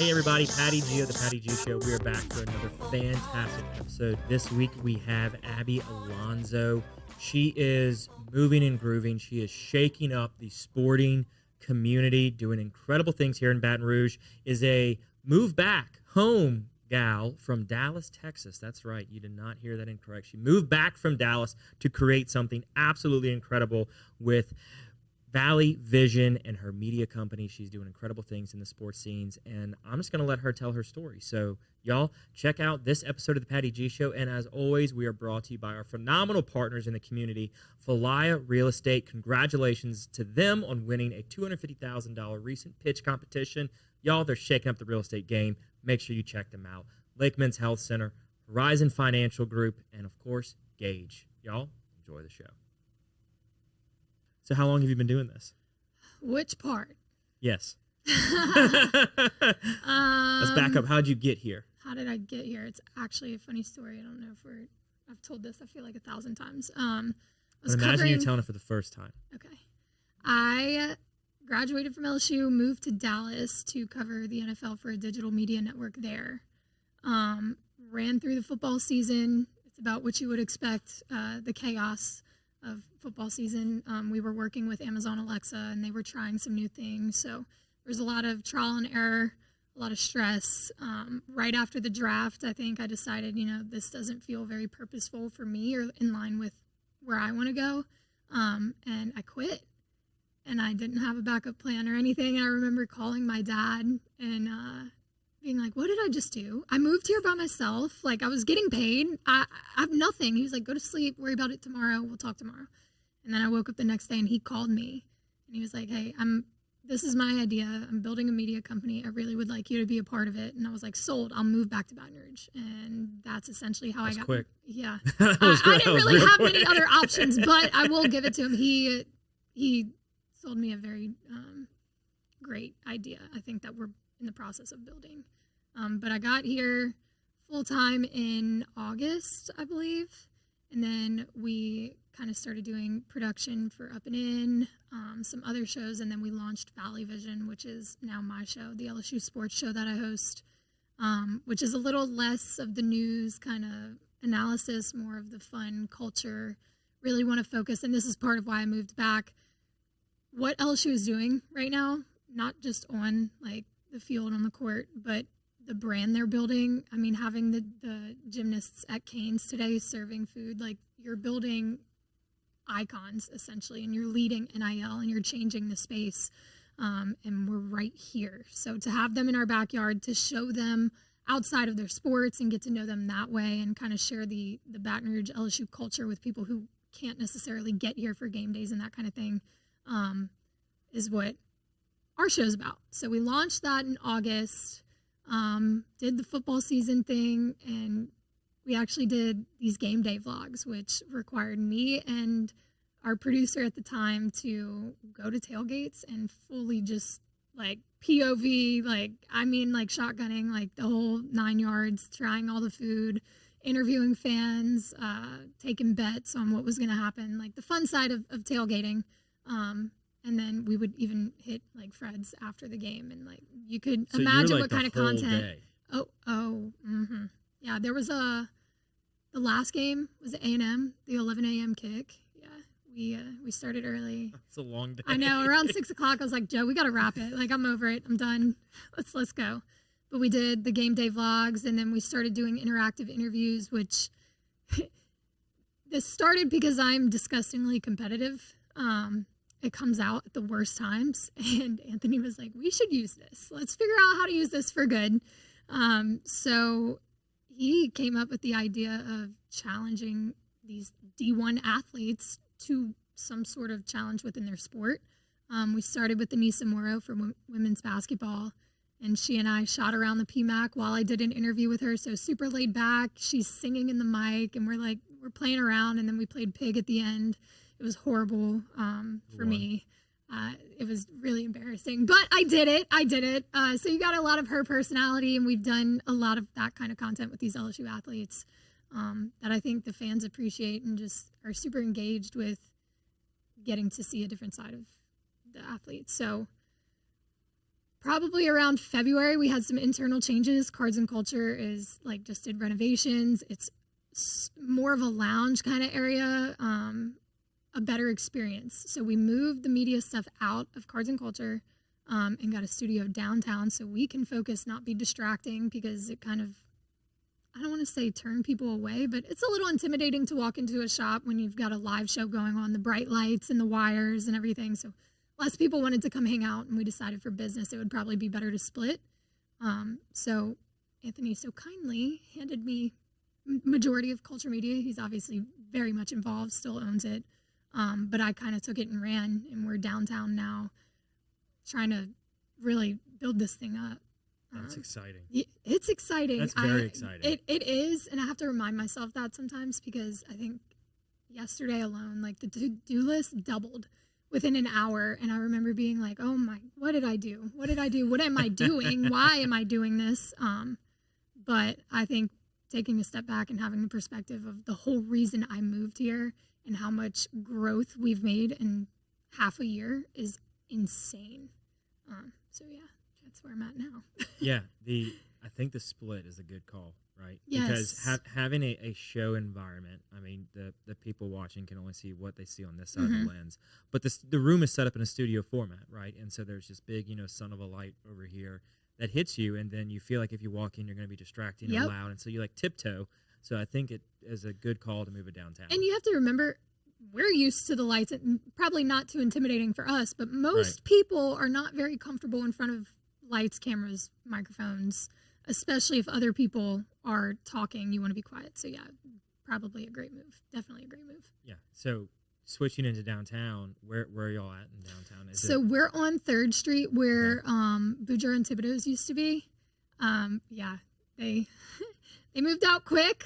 Hey everybody, Patty G of the Patty G Show. We are back for another fantastic episode. This week we have Abby Alonzo. She is moving and grooving. She is shaking up the sporting community, doing incredible things here in Baton Rouge. Is a move back home gal from Dallas, Texas. That's right. You did not hear that incorrect. She moved back from Dallas to create something absolutely incredible with Valley Vision and her media company. She's doing incredible things in the sports scenes, and I'm just going to let her tell her story. So, y'all, check out this episode of the Patty G Show, and as always, we are brought to you by our phenomenal partners in the community, Falaya Real Estate. Congratulations to them on winning a $250,000 recent pitch competition. Y'all, they're shaking up the real estate game. Make sure you check them out. Lake Men's Health Center, Horizon Financial Group, and, of course, Gage. Y'all, enjoy the show. So how long have you been doing this? Which part? Yes. Let's back up. How'd you get here? How did I get here? It's actually a funny story. I don't know if I've told this, I feel like 1,000 times. Imagine you're telling it for the first time. Okay. I graduated from LSU, moved to Dallas to cover the NFL for a digital media network there. Ran through the football season. It's about what you would expect, the chaos of football season. We were working with Amazon Alexa, and they were trying some new things. So there's a lot of trial and error, a lot of stress. Right after the draft, I think I decided, this doesn't feel very purposeful for me or in line with where I want to go. And I quit. And I didn't have a backup plan or anything. And I remember calling my dad and being like, what did I just do? I moved here by myself. Like, I was getting paid. I have nothing. He was like, go to sleep. Worry about it tomorrow. We'll talk tomorrow. And then I woke up the next day and he called me. And he was like, hey, this is my idea. I'm building a media company. I really would like you to be a part of it. And I was like, sold. I'll move back to Baton Rouge. And that's essentially how I got quick. Yeah. I didn't really have many other options, but I will give it to him. He sold me a very great idea. I think that we're in the process of building. But I got here full-time in August, I believe. And then we kind of started doing production for Up and In, some other shows. And then we launched Valley Vision, which is now my show, the LSU sports show that I host, which is a little less of the news kind of analysis, more of the fun culture. Really want to focus. And this is part of why I moved back. What LSU is doing right now, not just on like the field on the court, but the brand they're building. I mean, having the gymnasts at Canes today serving food, like you're building icons essentially, and you're leading NIL and you're changing the space. And we're right here. So to have them in our backyard, to show them outside of their sports and get to know them that way and kind of share the Baton Rouge LSU culture with people who can't necessarily get here for game days and that kind of thing, is what our show's about. So we launched that in August, did the football season thing, and we actually did these game day vlogs, which required me and our producer at the time to go to tailgates and fully just like POV, like shotgunning, like the whole 9 yards, trying all the food, interviewing fans, taking bets on what was going to happen, like the fun side of tailgating. And then we would even hit like Fred's after the game, and like you could imagine what kind of content. Day. Mm-hmm. Yeah, there was the last game was the A&M, the 11 a.m. kick. Yeah, we started early. It's a long day. I know. Around 6 o'clock, I was like, Joe, we got to wrap it. Like, I'm over it. I'm done. Let's go. But we did the game day vlogs, and then we started doing interactive interviews, which this started because I'm disgustingly competitive. It comes out at the worst times, and Anthony was like, we should use this. Let's figure out how to use this for good. So he came up with the idea of challenging these D1 athletes to some sort of challenge within their sport. We started with Anissa Morrow for women's basketball, and she and I shot around the PMAC while I did an interview with her. So super laid back. She's singing in the mic, and we're playing around, and then we played Pig at the end. It was horrible for me. It was really embarrassing, but I did it. So you got a lot of her personality, and we've done a lot of that kind of content with these LSU athletes that I think the fans appreciate and just are super engaged with getting to see a different side of the athletes. So Probably around February, we had some internal changes. Cards and Culture is like just did renovations. It's more of a lounge kind of area, a better experience. So we moved the media stuff out of Cards and Culture and got a studio downtown so we can focus, not be distracting, because it kind of, I don't want to say turn people away, but it's a little intimidating to walk into a shop when you've got a live show going on, the bright lights and the wires and everything. So less people wanted to come hang out, and we decided for business it would probably be better to split. So Anthony so kindly handed me majority of Culture Media. He's obviously very much involved, still owns it. But I kind of took it and ran, and we're downtown now trying to really build this thing up. That's exciting. It's exciting. That's very exciting. It is, and I have to remind myself that sometimes, because I think yesterday alone, like the to-do list doubled within an hour, and I remember being like, oh my, what did I do? What did I do? What am I doing? Why am I doing this? But I think taking a step back and having the perspective of the whole reason I moved here and how much growth we've made in half a year is insane. So yeah, that's where I'm at now. Yeah, I think the split is a good call, right? Yes. Because having a show environment, I mean, the people watching can only see what they see on this side of the lens. But the room is set up in a studio format, right? And so there's this big, son of a light over here that hits you, and then you feel like if you walk in, you're going to be distracting and loud, and so you like tiptoe. So I think it is a good call to move it downtown. And you have to remember, we're used to the lights, and probably not too intimidating for us, but most people are not very comfortable in front of lights, cameras, microphones, especially if other people are talking. You want to be quiet. So yeah, probably a great move. Definitely a great move. Yeah. So switching into downtown, where are y'all at in downtown? We're on 3rd Street where Boudreaux and Thibodeau's used to be. Yeah, they moved out quick.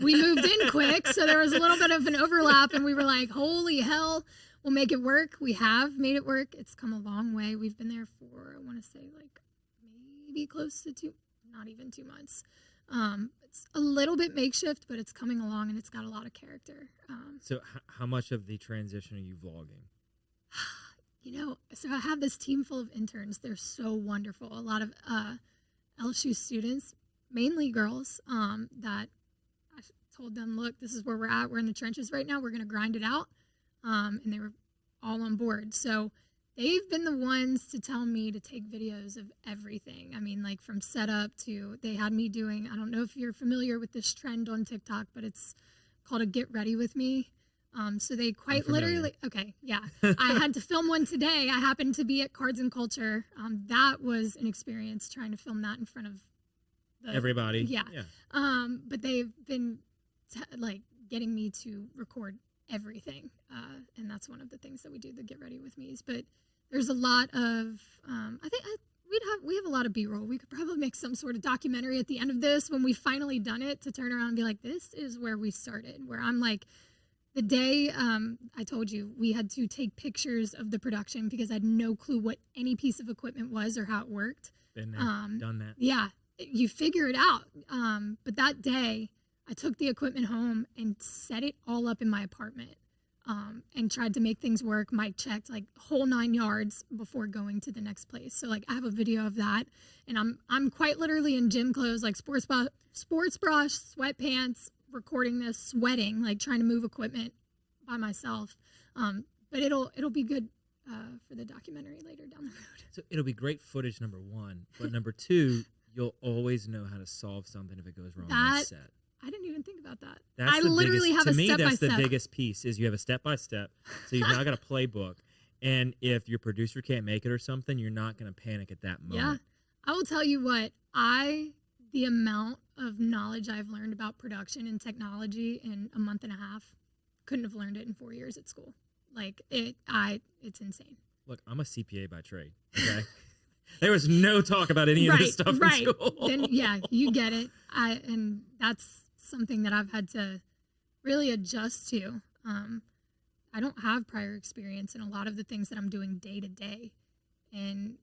We moved in quick, so there was a little bit of an overlap, and we were like, holy hell, we'll make it work. We have made it work. It's come a long way. We've been there for, I want to say, like maybe close to not even 2 months. It's a little bit makeshift, but it's coming along, and it's got a lot of character. So how much of the transition are you vlogging? So I have this team full of interns. They're so wonderful. A lot of LSU students, mainly girls, that I told them, look, this is where we're at. We're in the trenches right now. We're going to grind it out. And they were all on board. So they've been the ones to tell me to take videos of everything. I mean, like from setup to, they had me doing, I don't know if you're familiar with this trend on TikTok, but it's called a Get Ready With Me. So they quite literally, okay, yeah. I had to film one today. I happened to be at Cards and Culture. That was an experience trying to film that in front of everybody. Yeah. But they've been getting me to record everything. And that's one of the things that we do, the Get Ready With Me's. But there's a lot of, I think we have a lot of B-roll. We could probably make some sort of documentary at the end of this when we've finally done it, to turn around and be like, this is where we started, where I'm like, the day I told you we had to take pictures of the production because I had no clue what any piece of equipment was or how it worked. Been there, done that. Yeah, you figure it out. But that day, I took the equipment home and set it all up in my apartment and tried to make things work. Mic checked, like whole 9 yards before going to the next place. So like I have a video of that, and I'm quite literally in gym clothes, like sports bra, sweatpants, recording this, sweating, like trying to move equipment by myself. But it'll be good for the documentary later down the road. So it'll be great footage, number one. But number two, you'll always know how to solve something if it goes wrong on set. I didn't even think about that. That's I literally have a step-by-step. To me, that's the biggest piece, is you have a step-by-step. So you've now got a playbook. And if your producer can't make it or something, you're not going to panic at that moment. Yeah. I will tell you what, the amount of knowledge I've learned about production and technology in a month and a half, couldn't have learned it in 4 years at school. Like, it's insane. Look, I'm a CPA by trade, okay? There was no talk about any of this stuff in school. Then, yeah, you get it. And that's something that I've had to really adjust to. I don't have prior experience in a lot of the things that I'm doing day to day. And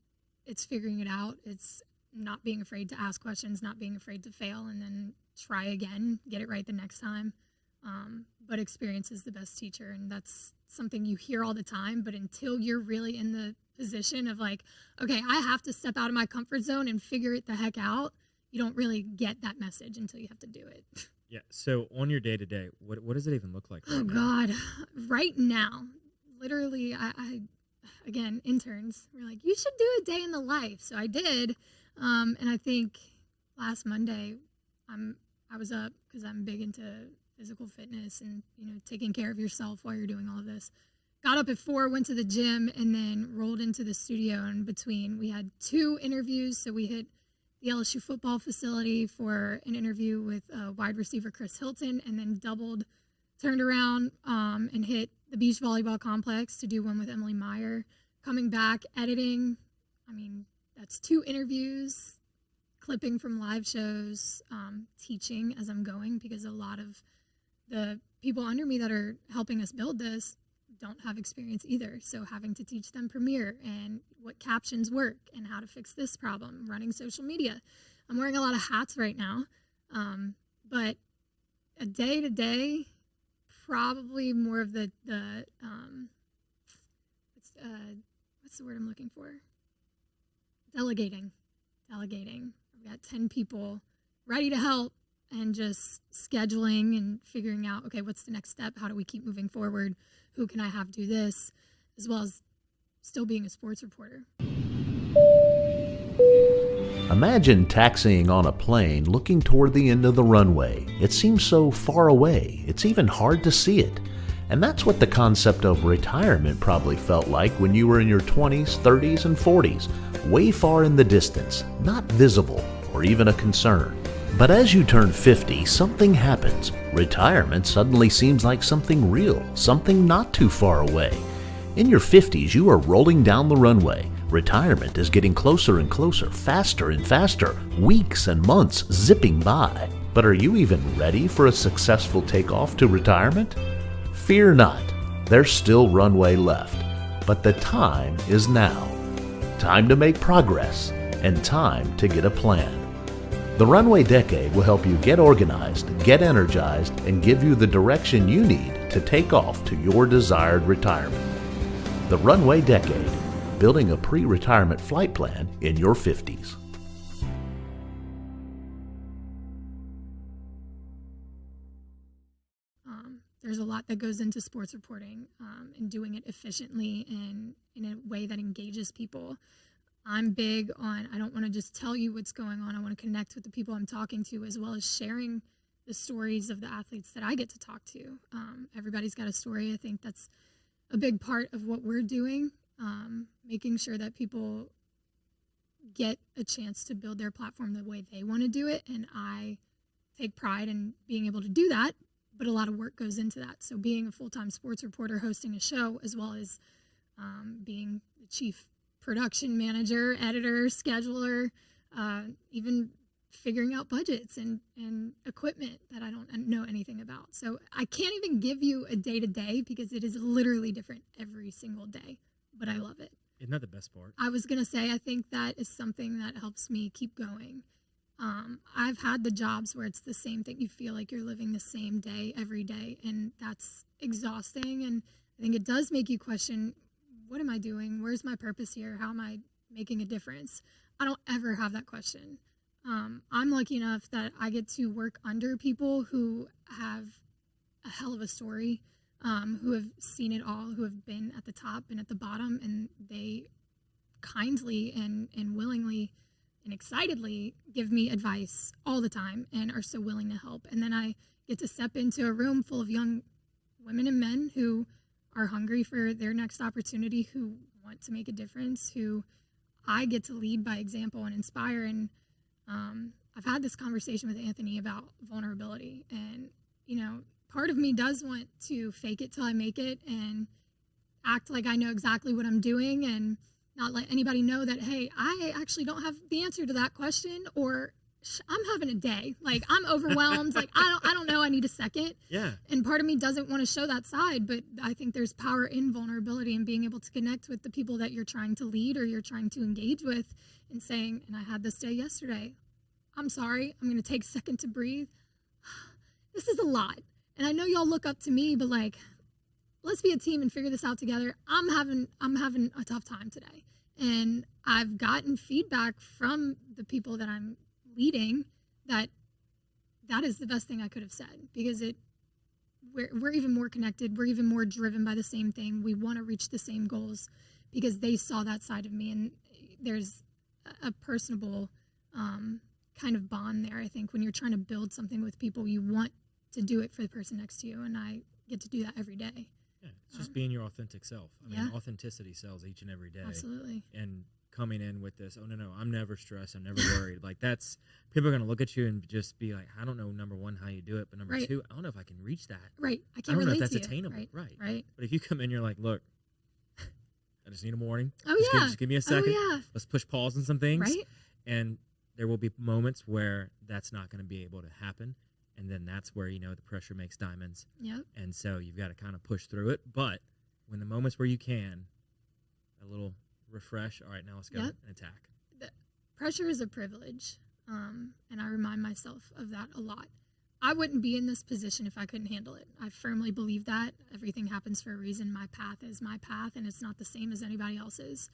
it's figuring it out. It's not being afraid to ask questions, not being afraid to fail, and then try again, get it right the next time. But experience is the best teacher, and that's something you hear all the time. But until you're really in the position of like, okay, I have to step out of my comfort zone and figure it the heck out. You don't really get that message until you have to do it. Yeah. So on your day to day, what does it even look like? Right now? God, right now, literally, I again, interns were like, you should do a day in the life. So I did. And I think last Monday, I was up because I'm big into physical fitness and, taking care of yourself while you're doing all of this. Got up at 4, went to the gym, and then rolled into the studio. In between, we had 2 interviews. So we hit the LSU football facility for an interview with wide receiver Chris Hilton, and then turned around and hit the beach volleyball complex to do one with Emily Meyer. Coming back, editing. I mean, that's 2 interviews, clipping from live shows, teaching as I'm going, because a lot of the people under me that are helping us build this don't have experience either. So having to teach them Premiere and what captions work and how to fix this problem, running social media. I'm wearing a lot of hats right now. But a day to day, probably more of the what's the word I'm looking for? Delegating. I've got 10 people ready to help and just scheduling and figuring out, okay, what's the next step? How do we keep moving forward? Who can I have do this? As well as still being a sports reporter. Imagine taxiing on a plane looking toward the end of the runway. It seems so far away, it's even hard to see it. And that's what the concept of retirement probably felt like when you were in your 20s, 30s, and 40s, way far in the distance, not visible or even a concern. But as you turn 50, something happens. Retirement suddenly seems like something real, something not too far away. In your 50s, you are rolling down the runway. Retirement is getting closer and closer, faster and faster, weeks and months zipping by. But are you even ready for a successful takeoff to retirement? Fear not, there's still runway left. But the time is now. Time to make progress and time to get a plan. The Runway Decade will help you get organized, get energized, and give you the direction you need to take off to your desired retirement. The Runway Decade, building a pre-retirement flight plan in your 50s. There's a lot that goes into sports reporting and doing it efficiently and in a way that engages people. I'm big on, I don't want to just tell you what's going on. I want to connect with the people I'm talking to, as well as sharing the stories of the athletes that I get to talk to. Everybody's got a story. I think that's a big part of what we're doing, making sure that people get a chance to build their platform the way they want to do it. And I take pride in being able to do that, but a lot of work goes into that. So being a full-time sports reporter, hosting a show, as well as being the chief production manager, editor, scheduler, even figuring out budgets and equipment that I don't know anything about. So I can't even give you a day-to-day because it is literally different every single day, but I love it. Isn't that the best part? I was going to say, I think that is something that helps me keep going. I've had the jobs where it's the same thing. You feel like you're living the same day every day, and that's exhausting. And I think it does make you question, what am I doing? Where's my purpose here? How am I making a difference? I don't ever have that question. I'm lucky enough that I get to work under people who have a hell of a story, who have seen it all, who have been at the top and at the bottom, and they kindly and willingly and excitedly give me advice all the time and are so willing to help. And then I get to step into a room full of young women and men who are hungry for their next opportunity, who want to make a difference, who I get to lead by example and inspire. And I've had this conversation with Anthony about vulnerability. And, part of me does want to fake it till I make it and act like I know exactly what I'm doing and not let anybody know that, hey, I actually don't have the answer to that question, or I'm having a day. Like, I'm overwhelmed. Like, I don't know. I need a second. Yeah. And part of me doesn't want to show that side, but I think there's power in vulnerability and being able to connect with the people that you're trying to lead or you're trying to engage with and saying, and I had this day yesterday, I'm sorry. I'm going to take a second to breathe. This is a lot. And I know y'all look up to me, but like let's be a team and figure this out together. I'm having a tough time today. And I've gotten feedback from the people that I'm leading that is the best thing I could have said, because we're even more connected. We're even more driven by the same thing. We want to reach the same goals because they saw that side of me. And there's a personable kind of bond there. I think when you're trying to build something with people, you want to do it for the person next to you. And I get to do that every day. Yeah, it's just being your authentic self. I mean, authenticity sells each and every day. Absolutely. And coming in with this, oh, no, I'm never stressed. I'm never worried. Like, that's, people are going to look at you and just be like, I don't know, number one, how you do it. But number two, I don't know if I can reach that. Right. I don't know if that's to you. attainable. Right. But if you come in, you're like, look, I just need a morning. Oh, just give me a second. Oh, yeah. Let's push pause on some things. Right. And there will be moments where that's not going to be able to happen. And then that's where, the pressure makes diamonds. Yep. And so you've got to kind of push through it. But when the moments where you can, a little refresh, all right, now let's go and attack. The pressure is a privilege. And I remind myself of that a lot. I wouldn't be in this position if I couldn't handle it. I firmly believe that. Everything happens for a reason. My path is my path, and it's not the same as anybody else's.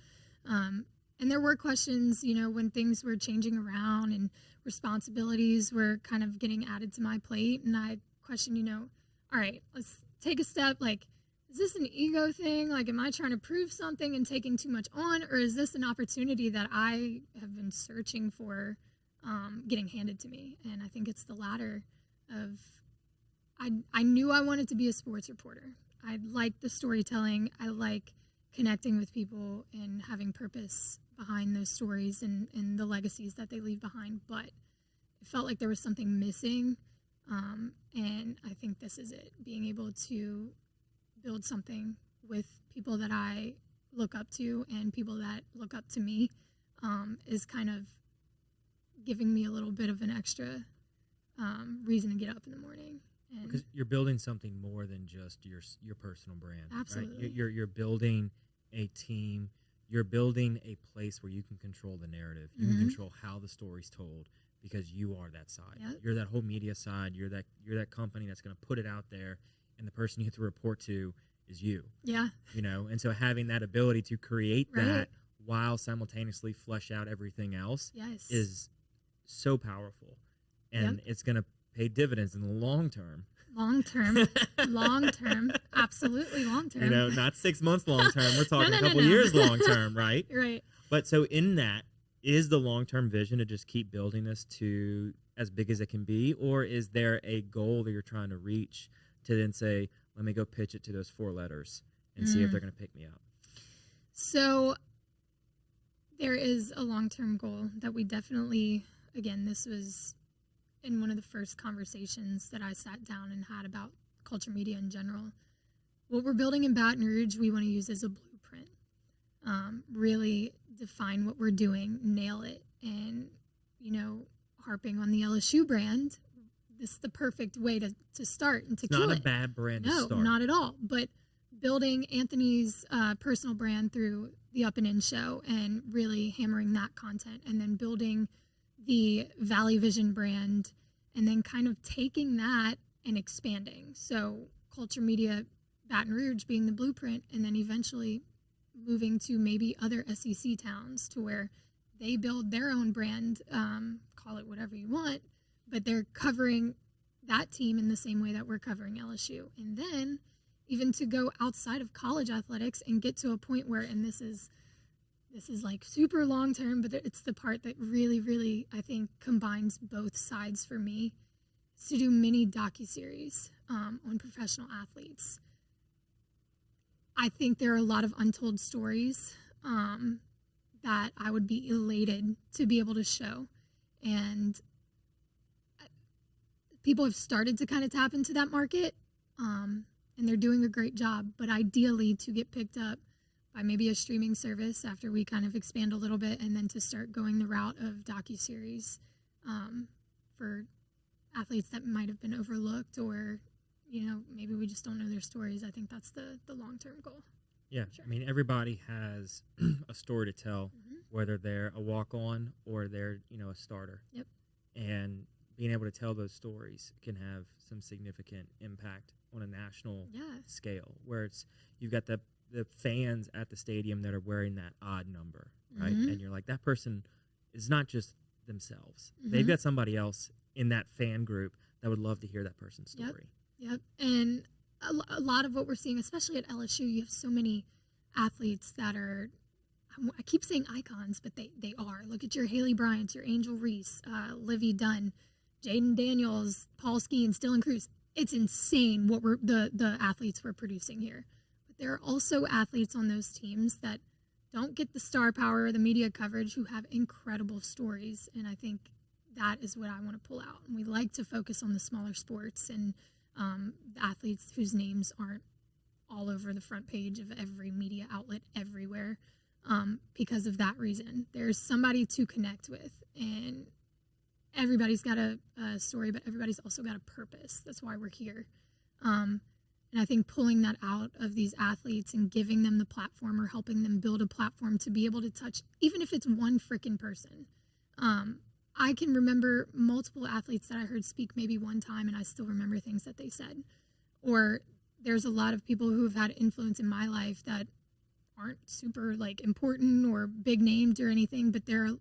And there were questions, when things were changing around and responsibilities were kind of getting added to my plate. And I questioned, all right, let's take a step. Like, is this an ego thing? Like, am I trying to prove something and taking too much on? Or is this an opportunity that I have been searching for getting handed to me? And I think it's the latter of, I knew I wanted to be a sports reporter. I like the storytelling. I like connecting with people and having purpose behind those stories and the legacies that they leave behind. But it felt like there was something missing. And I think this is it. Being able to build something with people that I look up to and people that look up to me is kind of giving me a little bit of an extra reason to get up in the morning. And because you're building something more than just your personal brand. Absolutely. Right? You're building a team. You're building a place where you can control the narrative. You can control how the story's told because you are that side. Yep. You're that whole media side. You're that company that's going to put it out there, and the person you have to report to is you. Yeah. And so having that ability to create that while simultaneously flesh out everything else is so powerful, and it's going to pay dividends in the long term. Long term, absolutely long term. Not 6 months long term. We're talking a couple years long term, right? Right. But so in that, is the long term vision to just keep building this to as big as it can be, or is there a goal that you're trying to reach to then say, let me go pitch it to those 4 letters and see if they're going to pick me up? So there is a long term goal that we definitely, again, this was in one of the first conversations that I sat down and had about culture media in general. What we're building in Baton Rouge, we want to use as a blueprint. Really define what we're doing, nail it, and, harping on the LSU brand, this is the perfect way to start and to kill it. It's not a bad brand to start. No, not at all. But building Anthony's personal brand through the Up and In show and really hammering that content, and then building the Valley Vision brand, and then kind of taking that and expanding. So culture media, Baton Rouge being the blueprint, and then eventually moving to maybe other SEC towns to where they build their own brand, call it whatever you want, but they're covering that team in the same way that we're covering LSU. And then even to go outside of college athletics and get to a point where, and this is like super long term, but it's the part that really, really, I think, combines both sides for me, is to do mini docuseries on professional athletes. I think there are a lot of untold stories that I would be elated to be able to show. And people have started to kind of tap into that market, and they're doing a great job. But ideally, to get picked up by maybe a streaming service after we kind of expand a little bit, and then to start going the route of docuseries for athletes that might have been overlooked, or maybe we just don't know their stories. I think that's the long-term goal. Yeah, Sure. I mean, everybody has a story to tell, whether they're a walk-on or they're a starter. Yep. And being able to tell those stories can have some significant impact on a national Yeah. scale, where you've got the fans at the stadium that are wearing that odd number, right? Mm-hmm. And you're like, that person is not just themselves. Mm-hmm. They've got somebody else in that fan group that would love to hear that person's story. Yep. And a lot of what we're seeing, especially at LSU, you have so many athletes that are, I keep saying icons, but they are. Look at your Haley Bryant, your Angel Reese, Livy Dunn, Jaden Daniels, Paul Skeens, Dylan Cruz. It's insane what the athletes we're producing here. But there are also athletes on those teams that don't get the star power or the media coverage who have incredible stories. And I think that is what I want to pull out. And we like to focus on the smaller sports and the athletes whose names aren't all over the front page of every media outlet everywhere because of that reason. There's somebody to connect with, and everybody's got a story, but everybody's also got a purpose. That's why we're here. And I think pulling that out of these athletes and giving them the platform or helping them build a platform to be able to touch, even if it's one freaking person. I can remember multiple athletes that I heard speak maybe one time, and I still remember things that they said. Or there's a lot of people who have had influence in my life that aren't super important or big named or anything, but they're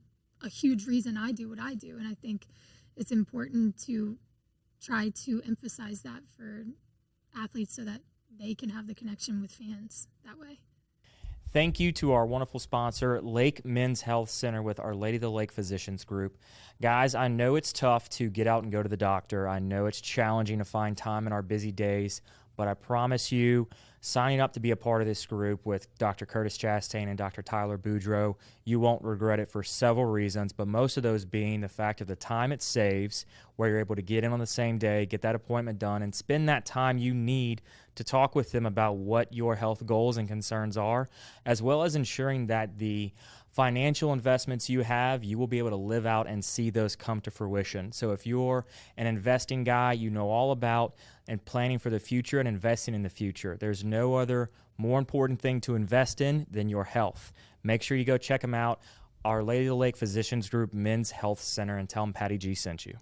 a huge reason I do what I do. And I think it's important to try to emphasize that for athletes so that they can have the connection with fans that way. Thank you to our wonderful sponsor, Lake Men's Health Center with Our Lady of the Lake Physicians Group. Guys, I know it's tough to get out and go to the doctor. I know it's challenging to find time in our busy days, but I promise you, signing up to be a part of this group with Dr. Curtis Chastain and Dr. Tyler Boudreau, you won't regret it for several reasons, but most of those being the fact of the time it saves, where you're able to get in on the same day, get that appointment done, and spend that time you need to talk with them about what your health goals and concerns are, as well as ensuring that the financial investments you have, you will be able to live out and see those come to fruition. So if you're an investing guy, you know all about and planning for the future and investing in the future. There's no other more important thing to invest in than your health. Make sure you go check them out, Our Lady of the Lake Physicians Group Men's Health Center, and tell them Patty G sent you.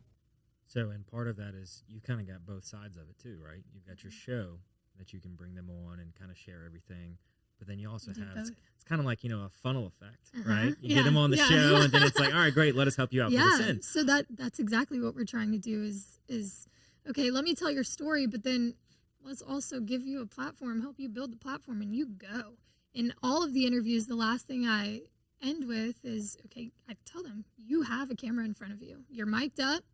So, and part of that is you kind of got both sides of it too, right? You've got your show that you can bring them on and kind of share everything. But then you also have, it's kind of like, a funnel effect, right? You get them on the show and then it's like, all right, great, let us help you out for this end. So that's exactly what we're trying to do is, okay, let me tell your story, but then let's also give you a platform, help you build the platform, and you go. In all of the interviews, the last thing I end with is, okay, I tell them, you have a camera in front of you. You're mic'd up.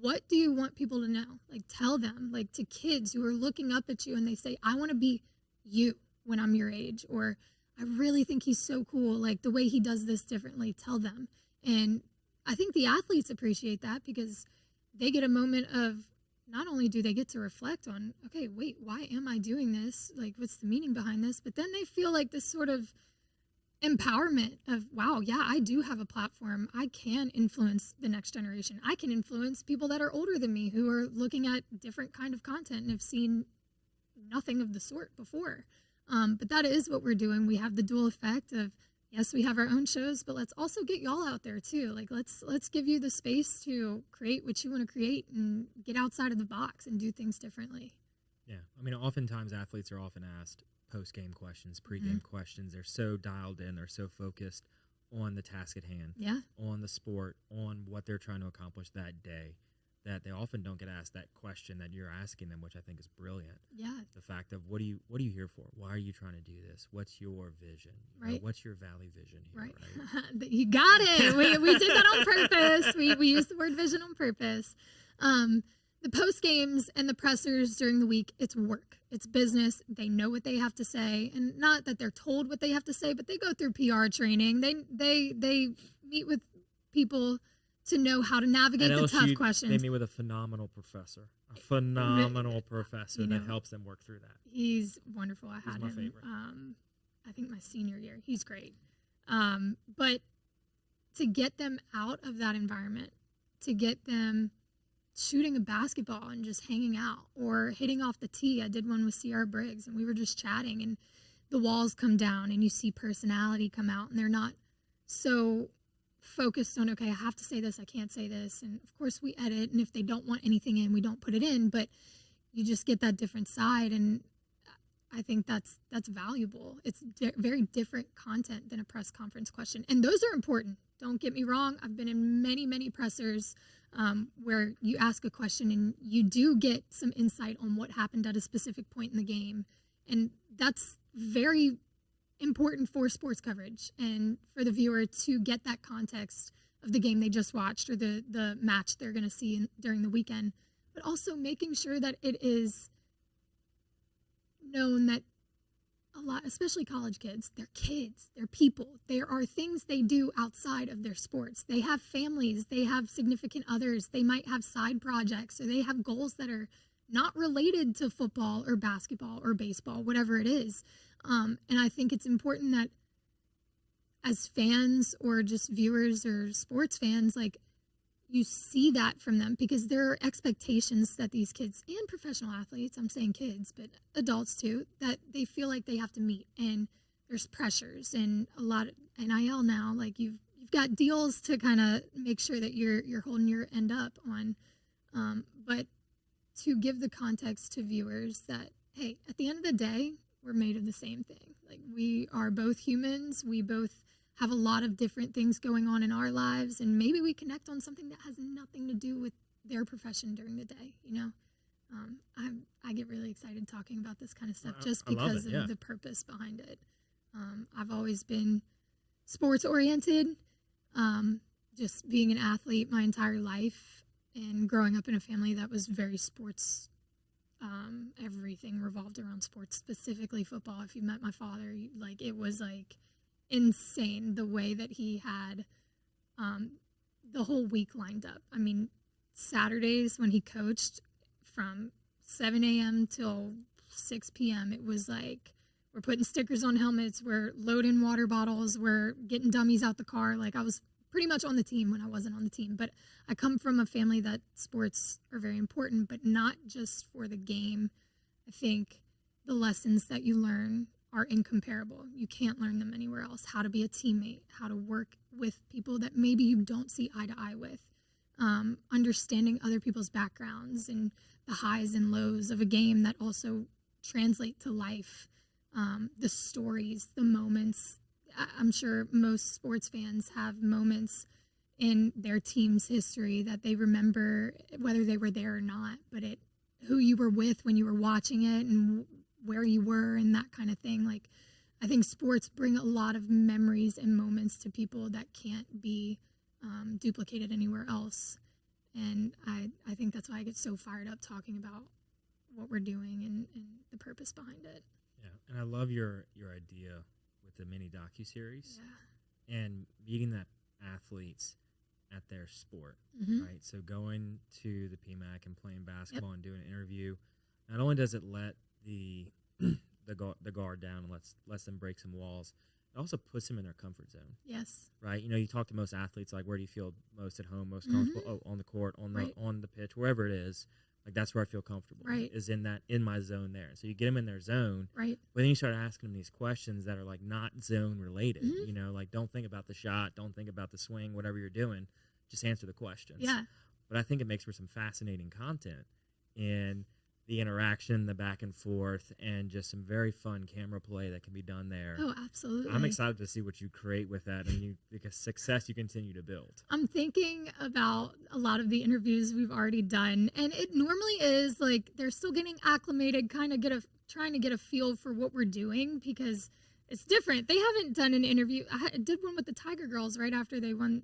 What do you want people to know? Tell them, to kids who are looking up at you and they say, I want to be you when I'm your age, or I really think he's so cool, the way he does this differently. Tell them. And I think the athletes appreciate that because they get a moment of, not only do they get to reflect on, okay, wait, why am I doing this? What's the meaning behind this? But then they feel this sort of empowerment of, wow, yeah, I do have a platform. I can influence the next generation. I can influence people that are older than me who are looking at different kind of content and have seen nothing of the sort before. But that is what we're doing. We have the dual effect of, yes, we have our own shows, but let's also get y'all out there too. Let's give you the space to create what you want to create and get outside of the box and do things differently. Yeah. I mean, oftentimes athletes are often asked post-game questions, pre-game questions. They're so dialed in. They're so focused on the task at hand, on the sport, on what they're trying to accomplish that day, that they often don't get asked that question that you're asking them, which I think is brilliant. Yeah. The fact of what are you here for? Why are you trying to do this? What's your vision? Right. What's your Valley vision here? Right. You got it. We did that on purpose. We used the word vision on purpose. The post games and the pressers during the week, it's work. It's business. They know what they have to say, and not that they're told what they have to say, but they go through PR training. They meet with people to know how to navigate the tough questions. They meet with a phenomenal professor, that helps them work through that. He's wonderful. I had my him. favorite. I think my senior year. He's great. But to get them out of that environment, to get them shooting a basketball and just hanging out or hitting off the tee. I did one with C.R. Briggs, and we were just chatting, and the walls come down, and you see personality come out, and they're not so focused on, okay, I have to say this, I can't say this. And of course we edit, and if they don't want anything in, we don't put it in, but you just get that different side, and I think that's valuable. It's very different content than a press conference question, and those are important. Don't get me wrong. I've been in many pressers where you ask a question and you do get some insight on what happened at a specific point in the game, and that's very important for sports coverage and for the viewer to get that context of the game they just watched or the match they're going to see during the weekend, but also making sure that it is known that a lot, especially college kids, they're people. There are things they do outside of their sports. They have families, they have significant others, they might have side projects, or they have goals that are not related to football or basketball or baseball, whatever it is. And I think it's important that as fans or just viewers or sports fans, like, you see that from them, because there are expectations that these kids and professional athletes, I'm saying kids, but adults too, that they feel like they have to meet, and there's pressures and a lot of NIL now. Like, you've got deals to kind of make sure that you're holding your end up on, but to give the context to viewers that, hey, at the end of the day, we're made of the same thing. Like, we are both humans. We both have a lot of different things going on in our lives, and maybe we connect on something that has nothing to do with their profession during the day. You know, I get really excited talking about this kind of stuff just because of the purpose behind it. I've always been sports oriented, just being an athlete my entire life, and growing up in a family that was very sports. Everything revolved around sports, specifically football. If you met my father, it was like insane the way that he had the whole week lined up. I mean, Saturdays when he coached from 7 a.m. till 6 p.m., it was like, we're putting stickers on helmets, we're loading water bottles, we're getting dummies out the car. Like, I was pretty much on the team when I wasn't on the team. But I come from a family that sports are very important, but not just for the game. I think the lessons that you learn are incomparable. You can't learn them anywhere else. How to be a teammate, how to work with people that maybe you don't see eye to eye with, understanding other people's backgrounds and the highs and lows of a game that also translate to life, the stories, the moments. I'm sure most sports fans have moments in their team's history that they remember, whether they were there or not, but who you were with when you were watching it and where you were and that kind of thing. Like, I think sports bring a lot of memories and moments to people that can't be duplicated anywhere else. And I think that's why I get so fired up talking about what we're doing and the purpose behind it. Yeah, and I love your idea with the mini docuseries and meeting the athletes at their sport, right? So going to the PMAC and playing basketball and doing an interview, not only does it let the guard down and lets them break some walls, it also puts them in their comfort zone. Yes. Right? You know, you talk to most athletes, like, where do you feel most at home, most comfortable? Oh, on the court, on the pitch, wherever it is. Like, that's where I feel comfortable. Right. Is in my zone there. So you get them in their zone. Right. But then you start asking them these questions that are, like, not zone related. You know, like, don't think about the shot, don't think about the swing, whatever you're doing. Just answer the questions. Yeah. But I think it makes for some fascinating content. And the interaction, the back and forth, and just some very fun camera play that can be done there. Oh, absolutely. I'm excited to see what you create with that and the success you continue to build. I'm thinking about a lot of the interviews we've already done, and it normally is like they're still getting acclimated, kind of trying to get a feel for what we're doing, because it's different. They haven't done an interview. I did one with the Tiger Girls right after they won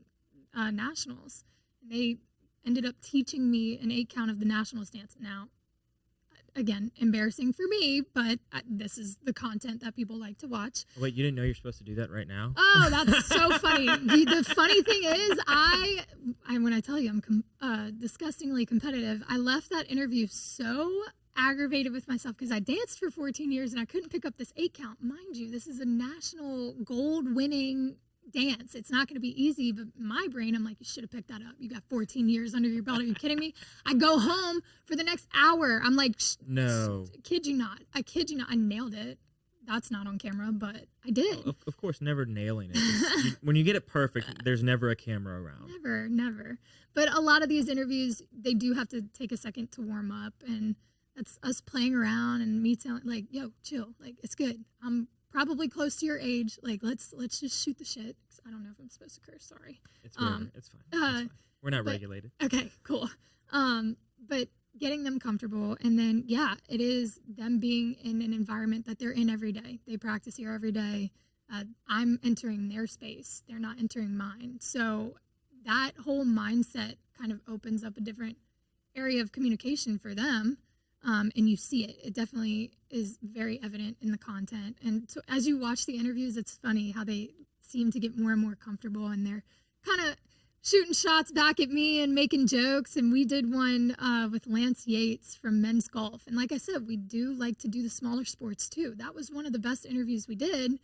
nationals. They ended up teaching me an 8 count of the national stance. Now, again, embarrassing for me, but this is the content that people like to watch. Wait, you didn't know you're supposed to do that right now? Oh, that's so funny. The funny thing is, when I tell you I'm disgustingly competitive, I left that interview so aggravated with myself because I danced for 14 years and I couldn't pick up this 8 count. Mind you, this is a national gold winning dance. It's not going to be easy, but my brain, I'm like, you should have picked that up. You got 14 years under your belt. Are you kidding me? I go home for the next hour. I'm like, no. Kid you not. I kid you not. I nailed it. That's not on camera, but I did. Of course, never nailing it. When you get it perfect, there's never a camera around. Never. But a lot of these interviews, they do have to take a second to warm up, and That's us playing around and me telling, like, yo, chill. Like, it's good. I'm probably close to your age. Like, let's just shoot the shit. I don't know if I'm supposed to curse. Sorry. It's fine. It's fine. We're not regulated. Okay, cool. But getting them comfortable, and then, yeah, it is them being in an environment that they're in every day. They practice here every day. I'm entering their space. They're not entering mine. So that whole mindset kind of opens up a different area of communication for them. And you see it. It definitely is very evident in the content. And so as you watch the interviews, it's funny how they seem to get more and more comfortable, and they're kind of shooting shots back at me and making jokes. And we did one with Lance Yates from men's golf. And like I said, we do like to do the smaller sports too. That was one of the best interviews we did.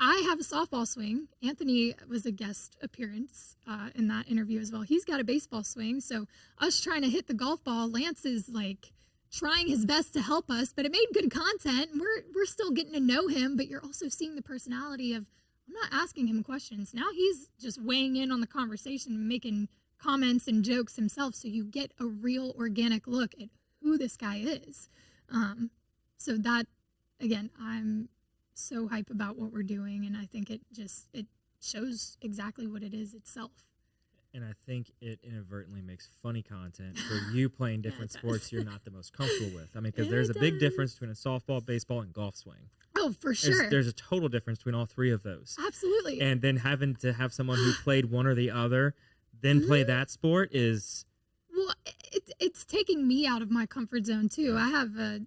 I have a softball swing. Anthony was a guest appearance in that interview as well. He's got a baseball swing. So us trying to hit the golf ball, Lance is like trying his best to help us, but it made good content. We're still getting to know him, but you're also seeing the personality of, I'm not asking him questions. Now he's just weighing in on the conversation and making comments and jokes himself. So you get a real organic look at who this guy is. So that, again, I'm so hype about what we're doing, and I think it shows exactly what it is itself. And I think it inadvertently makes funny content for you playing different sports you're not the most comfortable with. I mean, because there's a big difference between a softball, baseball, and golf swing. Oh, for sure. There's a total difference between all three of those. Absolutely. And then having to have someone who played one or the other then play that sport is... Well, it's taking me out of my comfort zone, too. I have I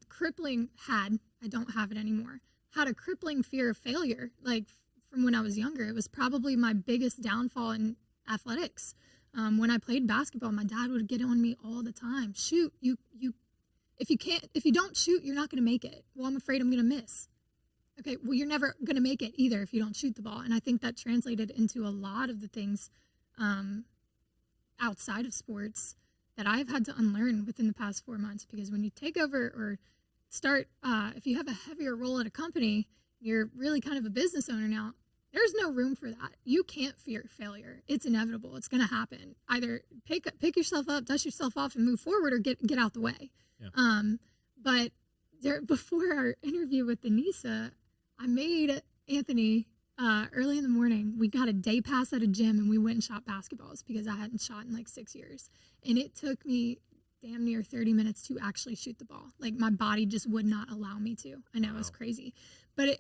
don't have it anymore, had a crippling fear of failure. Like, from when I was younger, it was probably my biggest downfall in athletics. When I played basketball, my dad would get on me all the time. Shoot, if you don't shoot, you're not going to make it. Well, I'm afraid I'm going to miss. Okay, well, you're never going to make it either if you don't shoot the ball. And I think that translated into a lot of the things outside of sports that I've had to unlearn within the past 4 months. Because when you take over or start, if you have a heavier role at a company, you're really kind of a business owner now. There's no room for that. You can't fear failure. It's inevitable. It's going to happen. Either pick yourself up, dust yourself off, and move forward, or get out the way. Yeah. But before our interview with Denisa, I made Anthony early in the morning. We got a day pass at a gym, and we went and shot basketballs because I hadn't shot in like 6 years. And it took me damn near 30 minutes to actually shoot the ball. Like, my body just would not allow me to. I know, it's crazy. But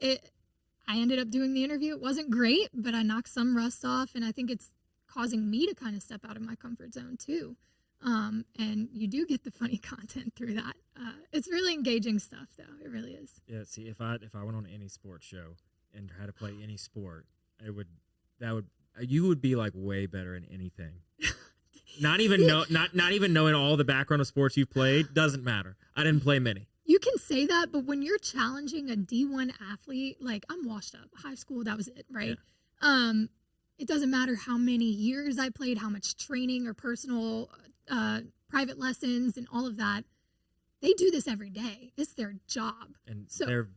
I ended up doing the interview. It wasn't great, but I knocked some rust off, and I think it's causing me to kind of step out of my comfort zone too. And you do get the funny content through that. It's really engaging stuff, though. It really is. Yeah. See, if I went on any sports show and had to play any sport, you would be like way better in anything. Not even knowing all the background of sports you've played doesn't matter. I didn't play many. You can say that, but when you're challenging a D1 athlete, like, I'm washed up. High school, that was it, right? Yeah. It doesn't matter how many years I played, how much training or personal private lessons and all of that. They do this every day. It's their job. And so they're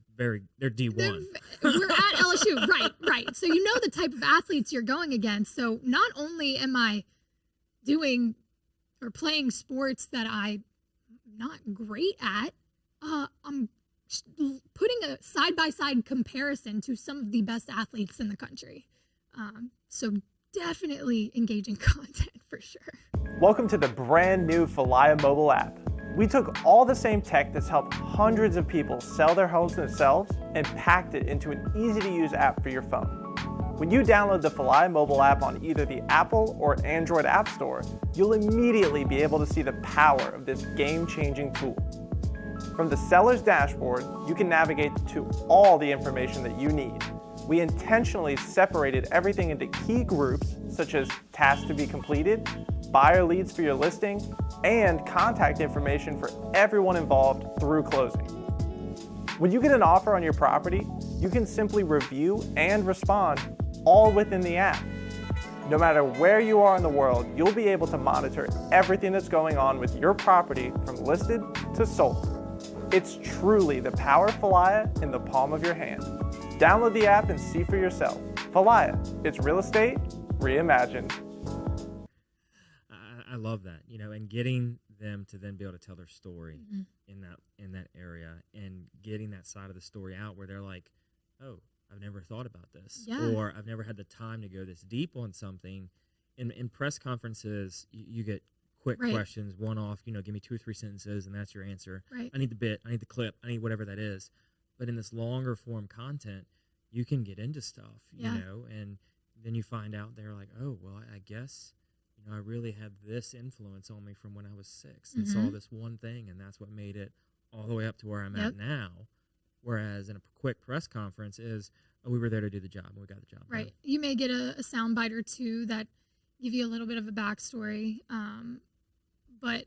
D1. We're at LSU, right. So you know the type of athletes you're going against. So not only am I doing or playing sports that I'm not great at, I'm putting a side-by-side comparison to some of the best athletes in the country. So definitely engaging content for sure. Welcome to the brand new Falia mobile app. We took all the same tech that's helped hundreds of people sell their homes themselves and packed it into an easy-to-use app for your phone. When you download the Falia mobile app on either the Apple or Android App Store, you'll immediately be able to see the power of this game-changing tool. From the seller's dashboard, you can navigate to all the information that you need. We intentionally separated everything into key groups, such as tasks to be completed, buyer leads for your listing, and contact information for everyone involved through closing. When you get an offer on your property, you can simply review and respond all within the app. No matter where you are in the world, you'll be able to monitor everything that's going on with your property from listed to sold. It's truly the power of Falia in the palm of your hand. Download the app and see for yourself. Falia, it's real estate reimagined. I love that, and getting them to then be able to tell their story in that area, and getting that side of the story out where they're like, oh, I've never thought about this, or I've never had the time to go this deep on something. In press conferences, you get quick questions, one off, give me 2 or 3 sentences and that's your answer. Right. I need the bit, I need the clip, I need whatever that is. But in this longer form content, you can get into stuff, you know, and then you find out they're like, oh, well, I guess, I really had this influence on me from when I was 6 and saw this one thing, and that's what made it all the way up to where I'm at now. Whereas in a quick press conference is, oh, we were there to do the job, and we got the job done. You may get a soundbite or two that give you a little bit of a backstory, but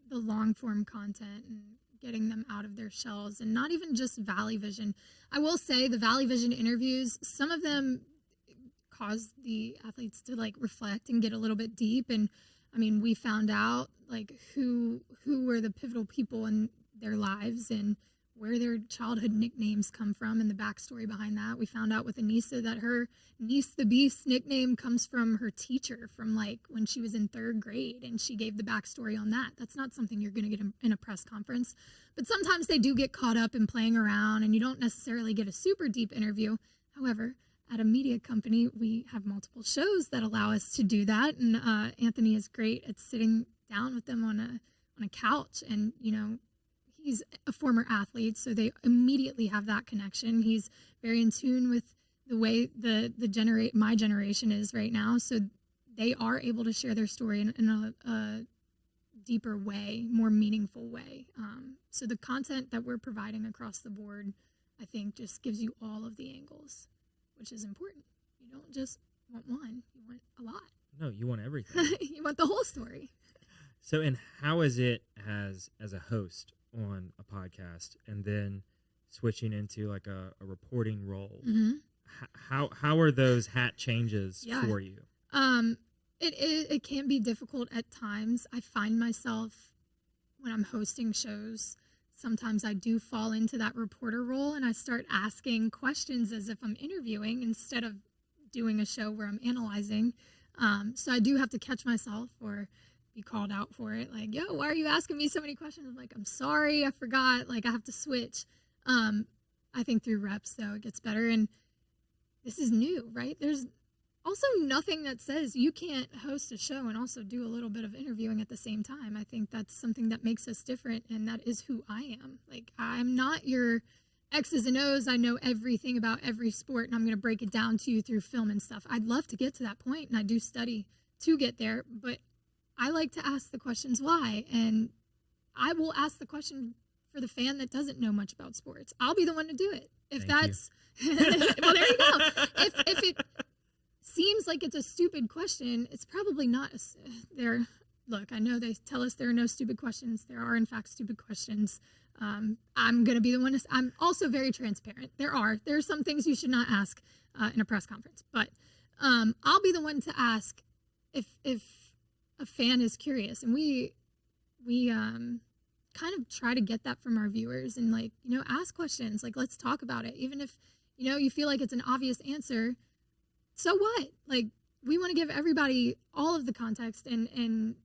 the long-form content and getting them out of their shells, and not even just Valley Vision. I will say the Valley Vision interviews, some of them cause the athletes to reflect and get a little bit deep. And I mean, we found out who were the pivotal people in their lives and where their childhood nicknames come from and the backstory behind that. We found out with Anissa that her Niece the Beast nickname comes from her teacher from when she was in 3rd grade, and she gave the backstory on that. That's not something you're going to get in a press conference, but sometimes they do get caught up in playing around and you don't necessarily get a super deep interview. However, at a media company, we have multiple shows that allow us to do that, and Anthony is great at sitting down with them on a couch, and he's a former athlete, so they immediately have that connection. He's very in tune with the way my generation is right now, so they are able to share their story in a deeper way, more meaningful way. So the content that we're providing across the board, I think, just gives you all of the angles, which is important. You don't just want one, you want a lot. No, you want everything. You want the whole story. So, and how is it as a host on a podcast and then switching into a reporting role? How are those hat changes for you? It can be difficult at times. I find myself when I'm hosting shows, sometimes I do fall into that reporter role and I start asking questions as if I'm interviewing instead of doing a show where I'm analyzing. So I do have to catch myself or be called out for it. Yo, why are you asking me so many questions? I'm I'm sorry, I forgot. I have to switch. I think through reps, though, it gets better. And this is new, right? There's also nothing that says you can't host a show and also do a little bit of interviewing at the same time. I think that's something that makes us different, and that is who I am. I'm not your X's and O's. I know everything about every sport, and I'm going to break it down to you through film and stuff. I'd love to get to that point, and I do study to get there, but I like to ask the questions why, and I will ask the question for the fan that doesn't know much about sports. I'll be the one to do it. If that's well, there you go. If it seems like it's a stupid question, it's probably not. Look, I know they tell us there are no stupid questions. There are, in fact, stupid questions. I'm going to be the one I'm also very transparent. There are some things you should not ask in a press conference, but I'll be the one to ask if a fan is curious, and we kind of try to get that from our viewers and ask questions. Let's talk about it. Even if, you feel like it's an obvious answer, so what? We want to give everybody all of the context and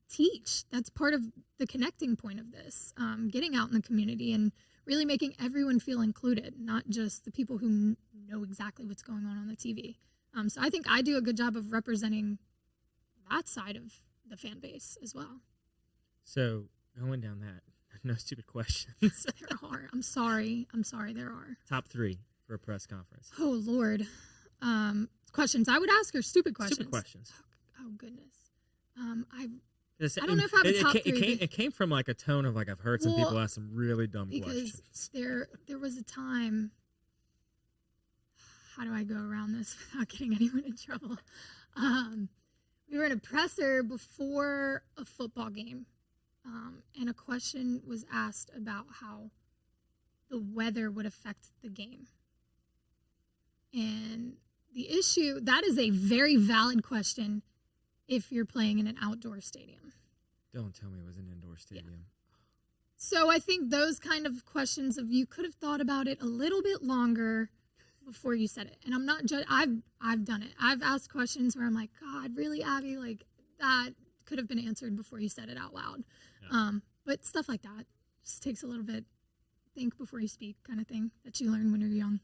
teach. That's part of the connecting point of this, getting out in the community and really making everyone feel included, not just the people who know exactly what's going on the TV. So I think I do a good job of representing that side of the fan base as well. So going down that, no stupid questions. There are. I'm sorry. There are. Top 3 for a press conference. Oh, Lord. Questions I would ask or stupid questions? Stupid questions. Oh goodness. I don't know if I have a top 3. It came from a tone of I've heard some people ask some really dumb questions. Because there was a time. How do I go around this without getting anyone in trouble? We were in a presser before a football game, and a question was asked about how the weather would affect the game. And the issue, that is a very valid question if you're playing in an outdoor stadium. Don't tell me it was an indoor stadium. Yeah. So I think those kind of questions of you could have thought about it a little bit longer before you said it. And I'm not I've done it. I've asked questions where I'm God, really, Abby? That could have been answered before you said it out loud. But stuff like that just takes a little bit think before you speak kind of thing that you learn when you're young.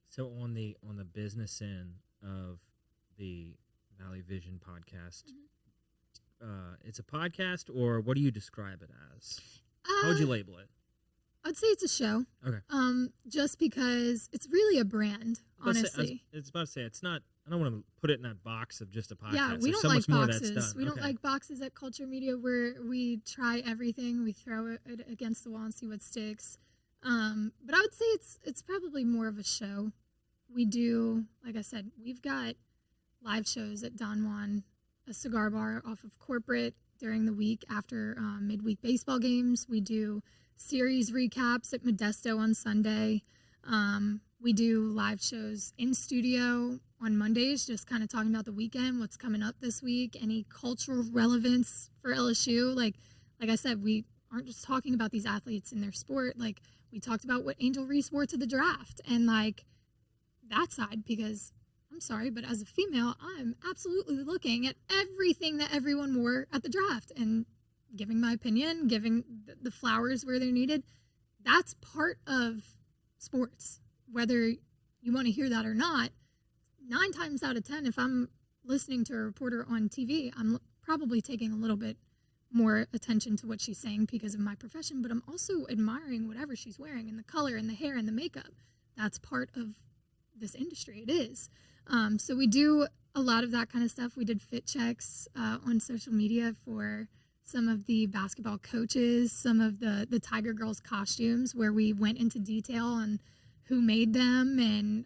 So on the business end of the Valley Vision podcast, it's a podcast, or what do you describe it as? How would you label it? I'd say it's a show. Okay. Just because it's really a brand, honestly. It's about to say it's not. I don't want to put it in that box of just a podcast. Yeah, we There's don't so like much more boxes. that's done. We don't like boxes at Culture Media where we try everything. We throw it against the wall and see what sticks. But I would say it's probably more of a show. We do, like I said, we've got live shows at Don Juan, a cigar bar off of Corporate during the week after midweek baseball games. We do series recaps at Modesto on Sunday. We do live shows in studio on Mondays, just kind of talking about the weekend, what's coming up this week, any cultural relevance for LSU. Like I said, we aren't just talking about these athletes in their sport. Like, we talked about what Angel Reese wore to the draft and like that side, because I'm sorry, but as a female, I'm absolutely looking at everything that everyone wore at the draft and giving my opinion, giving the flowers where they're needed. That's part of sports, whether you want to hear that or not. 9 times out of 10, if I'm listening to a reporter on TV, I'm probably taking a little bit more attention to what she's saying because of my profession, but I'm also admiring whatever she's wearing and the color and the hair and the makeup. That's part of this industry. It is. So we do a lot of that kind of stuff. We did fit checks on social media for some of the basketball coaches, some of the Tiger Girls costumes, where we went into detail on who made them and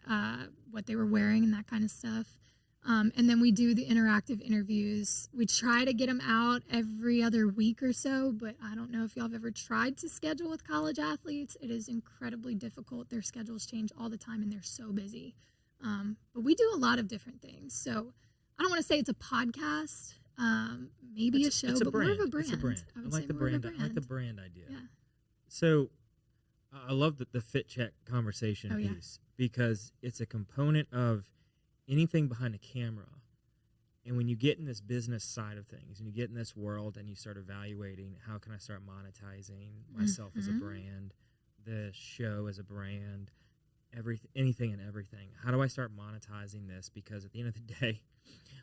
what they were wearing and that kind of stuff. And then we do the interactive interviews. We try to get them out every other week or so, but I don't know if y'all have ever tried to schedule with college athletes. It is incredibly difficult. Their schedules change all the time and they're so busy. But we do a lot of different things. So I don't want to say it's a podcast, maybe a show, but more of a brand. It's a brand. I I would like say the more of a brand. I like the brand idea. Yeah. So I love the fit check conversation piece because it's a component of anything behind a camera. And when you get in this business side of things and you get in this world and you start evaluating, how can I start monetizing myself as a brand, the show as a brand, anything and everything? How do I start monetizing this? Because at the end of the day,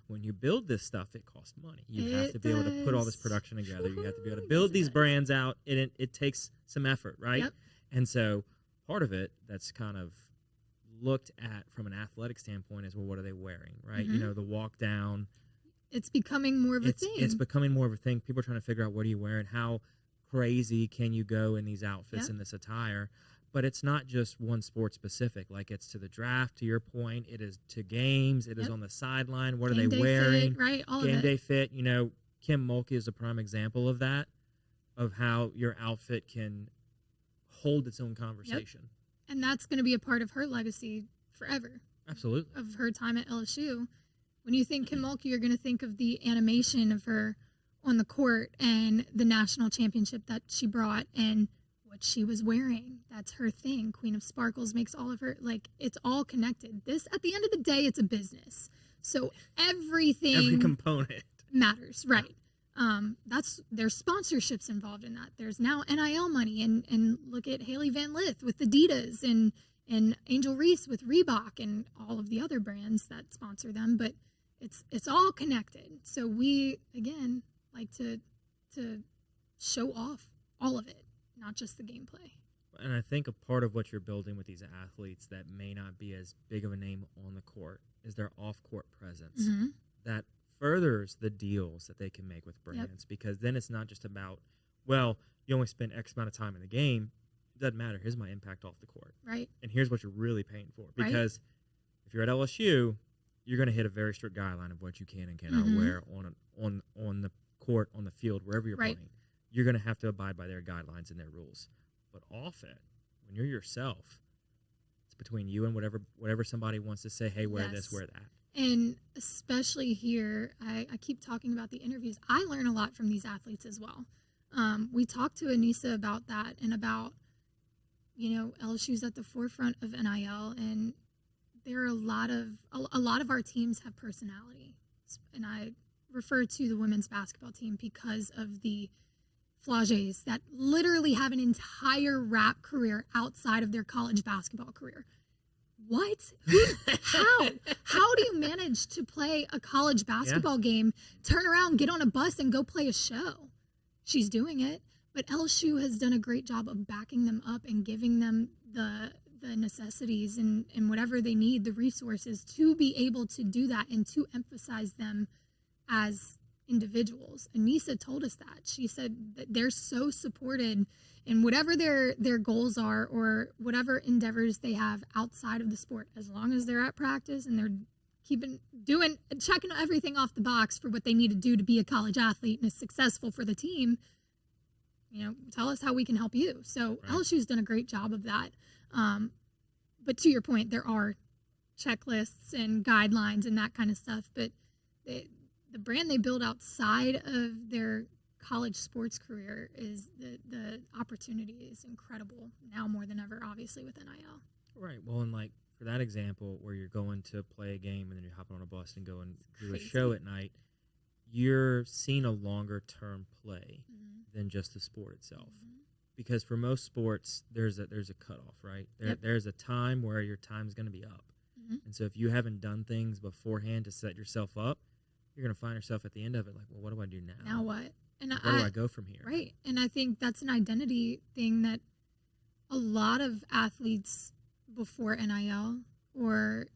when you build this stuff, it costs money. You have to be able to put all this production together. You have to be able to build these brands out. It takes some effort, right? Yep. And so part of it that's kind of looked at from an athletic standpoint is, well, what are they wearing, right? You know, the walk down. It's becoming more of a thing. It's becoming more of a thing. People are trying to figure out, what are you wearing? How crazy can you go in these outfits and this attire? But it's not just one sport specific. Like, it's to the draft, to your point. It is to games. It is on the sideline. What are they wearing? Fit, right? All Game of it. day fit. You know, Kim Mulkey is a prime example of that, of how your outfit can hold its own conversation. Yep. And that's going to be a part of her legacy forever. Absolutely. Of her time at LSU. When you think Kim Mulkey, you're going to think of the animation of her on the court and the national championship that she brought and what she was wearing. That's her thing. Queen of Sparkles makes all of her, like, it's all connected. This, at the end of the day, it's a business. So every component matters, right? There's sponsorships involved in that. There's now NIL money, and look at Haley Van Lith with Adidas and Angel Reese with Reebok and all of the other brands that sponsor them. But it's all connected. So we, again, like to show off all of it, not just the gameplay. And I think a part of what you're building with these athletes that may not be as big of a name on the court is their off-court presence. That furthers the deals that they can make with brands, because then it's not just about, well, you only spend X amount of time in the game. It doesn't matter. Here's my impact off the court. Right. And here's what you're really paying for. Because if you're at LSU, you're going to hit a very strict guideline of what you can and cannot wear on the court, on the field, wherever you're playing. You're going to have to abide by their guidelines and their rules. But off it, when you're yourself, it's between you and whatever somebody wants to say, hey, wear this, wear that. And especially here, I keep talking about the interviews. I learn a lot from these athletes as well. We talked to Anissa about that and about, LSU's at the forefront of NIL, and there are a lot of our teams have personality. And I refer to the women's basketball team because of the Flages that literally have an entire rap career outside of their college basketball career. What? How? How do you manage to play a college basketball game, turn around, get on a bus, and go play a show? She's doing it, but LSU has done a great job of backing them up and giving them the necessities and whatever they need, the resources to be able to do that and to emphasize them as individuals. And Nisa told us that. She said that they're so supported in whatever their goals are or whatever endeavors they have outside of the sport, as long as they're at practice and they're checking everything off the box for what they need to do to be a college athlete and is successful for the team. Tell us how we can help you. So LSU's done a great job of that. But to your point, there are checklists and guidelines and that kind of stuff, but the brand they build outside of their college sports career is the opportunity is incredible now more than ever, obviously, with NIL. Right. Well, and like for that example where you're going to play a game and then you're hopping on a bus and go and do a show at night, you're seeing a longer term play than just the sport itself. Because for most sports, there's a cutoff, right? There's a time where your time's going to be up. And so if you haven't done things beforehand to set yourself up, you're going to find yourself at the end of it like, well, what do I do now? Now what? And where do I go from here? Right. And I think that's an identity thing that a lot of athletes before NIL or,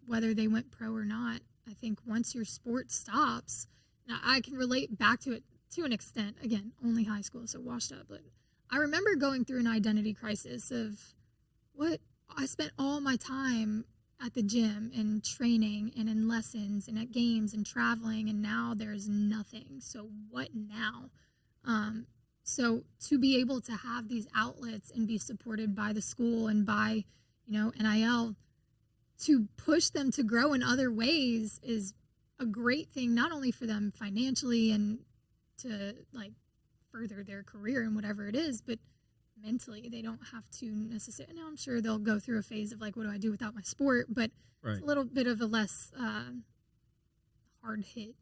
whether they went pro or not, I think once your sport stops, now I can relate back to it to an extent, again, only high school, so washed up, but I remember going through an identity crisis of what I spent all my time at the gym and training and in lessons and at games and traveling, and now there's nothing. So what now? So to be able to have these outlets and be supported by the school and by, NIL to push them to grow in other ways is a great thing, not only for them financially and to further their career and whatever it is, but mentally they don't have to necessarily. Now I'm sure they'll go through a phase of what do I do without my sport, but it's a little bit of a less hard hit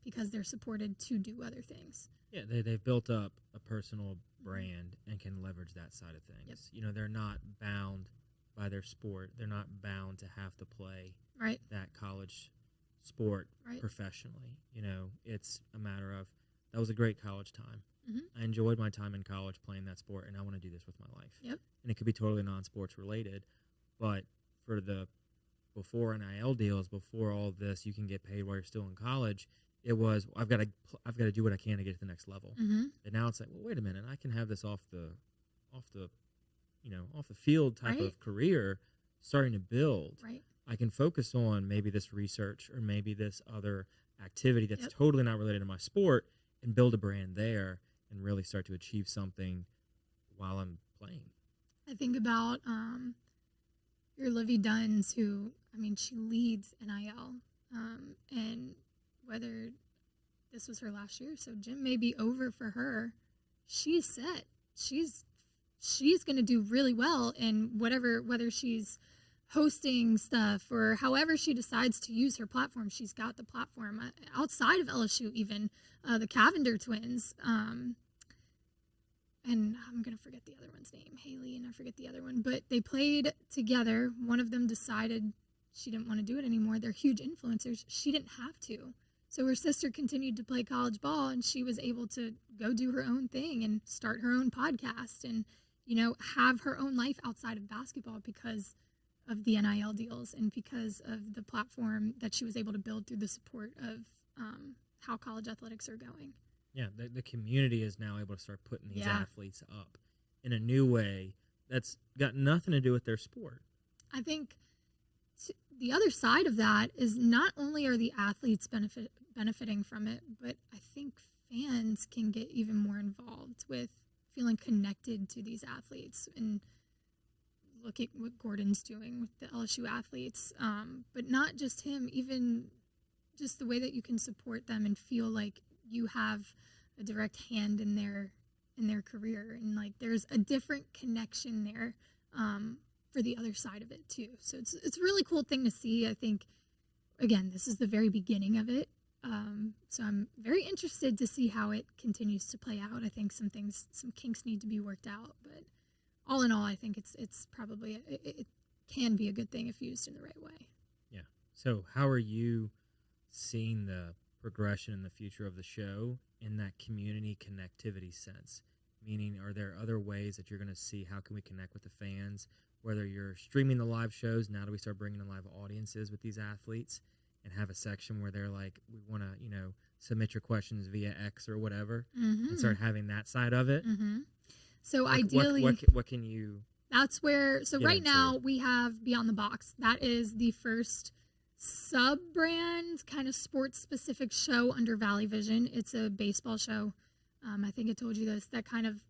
because they're supported to do other things. Yeah, they've built up a personal brand and can leverage that side of things. They're not bound by their sport. They're not bound to have to play that college sport professionally. It's a matter of, that was a great college time. I enjoyed my time in college playing that sport, and I want to do this with my life. And it could be totally non-sports related, but for the before NIL deals, before all this, you can get paid while you're still in college. It was I've got to do what I can to get to the next level. And now it's like, well, wait a minute, I can have this off the field type of career starting to build. I can focus on maybe this research or maybe this other activity that's totally not related to my sport and build a brand there and really start to achieve something while I'm playing. I think about your Livy Duns, who, she leads NIL, and whether this was her last year, so gym may be over for her, she's set. She's going to do really well in whether she's hosting stuff or however she decides to use her platform. She's got the platform outside of LSU, even the Cavender twins. And I'm going to forget the other one's name, Haley, and I forget the other one, but they played together. One of them decided she didn't want to do it anymore. They're huge influencers. She didn't have to. So her sister continued to play college ball, and she was able to go do her own thing and start her own podcast and, have her own life outside of basketball because of the NIL deals and because of the platform that she was able to build through the support of how college athletics are going. Yeah, the community is now able to start putting these athletes up in a new way that's got nothing to do with their sport. I think the other side of that is not only are the athletes benefiting from it, but I think fans can get even more involved with feeling connected to these athletes. And look at what Gordon's doing with the LSU athletes, but not just him, even just the way that you can support them and feel like you have a direct hand in their career, and there's a different connection there for the other side of it too. So it's a really cool thing to see. I think, again, this is the very beginning of it, So I'm very interested to see how it continues to play out. I think some kinks need to be worked out, but all in all, I think it's probably it can be a good thing if used in the right way. Yeah. So how are you seeing the progression in the future of the show in that community connectivity sense? Meaning, are there other ways that you're going to see how can we connect with the fans? Whether you're streaming the live shows, now do we start bringing in live audiences with these athletes and have a section where they're like, we want to, submit your questions via X or whatever, and start having that side of it? So like ideally, what can you? That's where. So right into? now we have Beyond the Box. That is the first sub-brand kind of sports-specific show under Valley Vision. It's a baseball show. I think I told you this. That kind of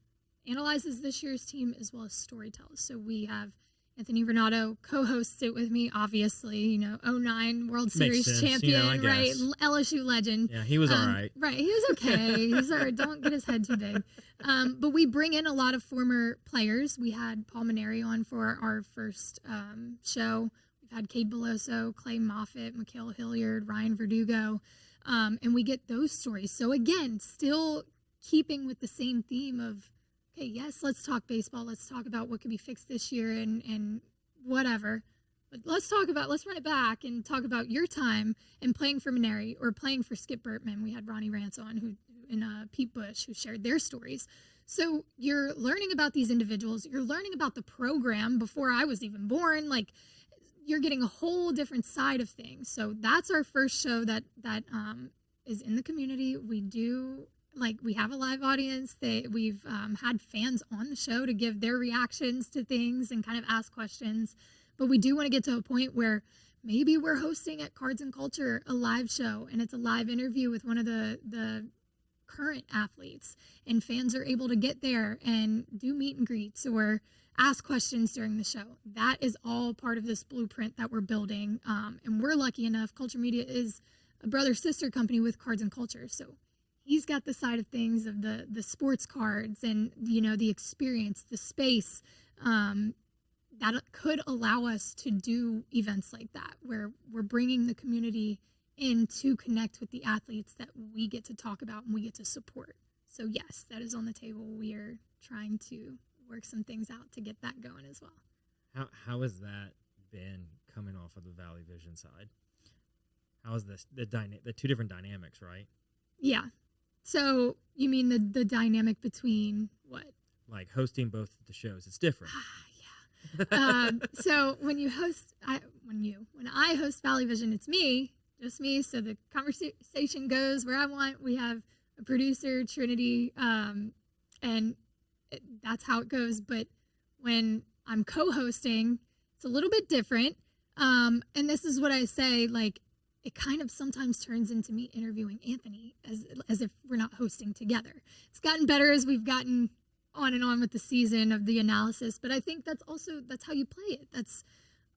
analyzes this year's team as well as storytells. So we have Anthony Renato co-hosts it with me, obviously, 09 World Series champion, right? LSU legend. Yeah, he was all right. Right, he was okay. He's all right. Don't get his head too big. But we bring in a lot of former players. We had Paul Maneri on for our first show. We've had Cade Beloso, Clay Moffitt, Mikhail Hilliard, Ryan Verdugo, and we get those stories. So again, still keeping with the same theme of, okay, yes, let's talk baseball. Let's talk about what could be fixed this year and whatever. But let's run it back and talk about your time and playing for Maneri or playing for Skip Bertman. We had Ronnie Rance on and Pete Bush who shared their stories. So you're learning about these individuals. You're learning about the program before I was even born. Like, you're getting a whole different side of things. So that's our first show that is in the community. We have a live audience. We've had fans on the show to give their reactions to things and kind of ask questions. But we do want to get to a point where maybe we're hosting at Cards and Culture a live show, and it's a live interview with one of the current athletes, and fans are able to get there and do meet and greets or ask questions during the show. That is all part of this blueprint that we're building. And we're lucky enough, Culture Media is a brother-sister company with Cards and Culture. So he's got the side of things of the sports cards and, the experience, the space that could allow us to do events like that, where we're bringing the community in to connect with the athletes that we get to talk about and we get to support. So yes, that is on the table. We are trying to work some things out to get that going as well. How has that been coming off of the Valley Vision side? How is the two different dynamics, right? Yeah. So you mean the dynamic between what? Like hosting both the shows, it's different. Yeah. So when I host Valley Vision, it's just me. So the conversation goes where I want. We have a producer, Trinity, and that's how it goes. But when I'm co-hosting, it's a little bit different. And this is what I say, like, it kind of sometimes turns into me interviewing Anthony as if we're not hosting together. It's gotten better as we've gotten on and on with the season of the analysis, but I think that's how you play it. That's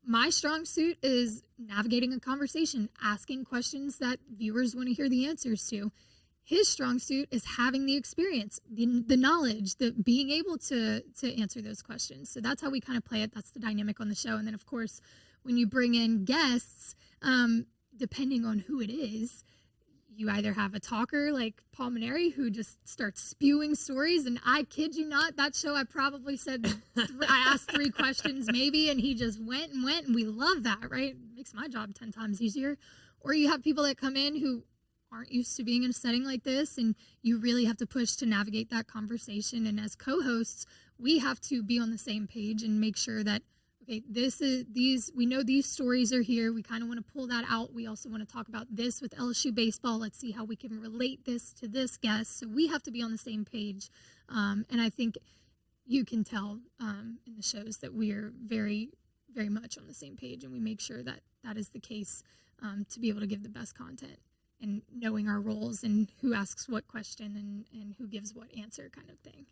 my strong suit, is navigating a conversation, asking questions that viewers want to hear the answers to. His strong suit is having the experience, the knowledge, being able to answer those questions. So that's how we kind of play it. That's the dynamic on the show. And then, of course, when you bring in guests, depending on who it is, you either have a talker like Paul Maneri who just starts spewing stories. And I kid you not, that show I probably said, I asked 3 questions maybe, and he just went. And we love that, right? It makes my job 10 times easier. Or you have people that come in who aren't used to being in a setting like this, and you really have to push to navigate that conversation. And as co-hosts, we have to be on the same page and make sure that, okay, we know these stories are here. We kind of want to pull that out. We also want to talk about this with LSU baseball. Let's see how we can relate this to this guest. So we have to be on the same page. And I think you can tell in the shows that we are very, very much on the same page, and we make sure that that is the case to be able to give the best content, and knowing our roles and who asks what question and who gives what answer kind of thing.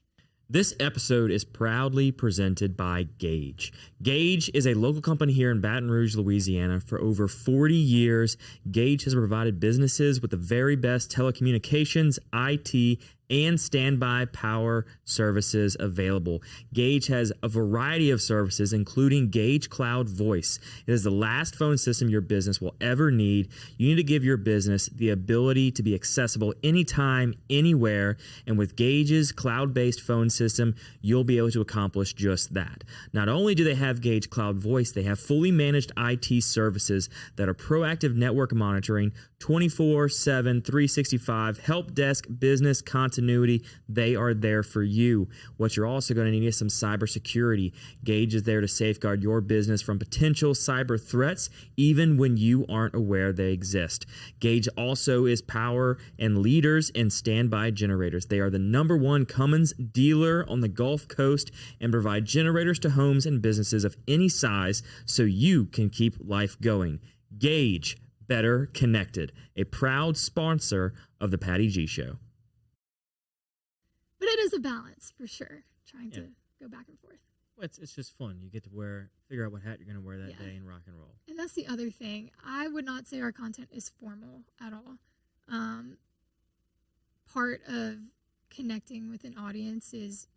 This episode is proudly presented by Gage. Gage is a local company here in Baton Rouge, Louisiana. For over 40 years, Gage has provided businesses with the very best telecommunications, IT, and standby power services available. Gage has a variety of services, including Gage Cloud Voice. It is the last phone system your business will ever need. You need to give your business the ability to be accessible anytime, anywhere, and with Gage's cloud-based phone system, you'll be able to accomplish just that. Not only do they have Gage Cloud Voice, they have fully managed IT services that are proactive network monitoring, 24/7, 365, help desk, business continuity. They are there for you. What you're also going to need is some cybersecurity. Gage is there to safeguard your business from potential cyber threats, even when you aren't aware they exist. Gage also is power and leaders in standby generators. They are the #1 Cummins dealer on the Gulf Coast and provide generators to homes and businesses of any size so you can keep life going. Gage, better connected, a proud sponsor of the Patty G Show. But it is a balance for sure, trying to go back and forth. Well, it's just fun. You get to figure out what hat you're going to wear that day and rock and roll. And that's the other thing. I would not say our content is formal at all. Part of connecting with an audience is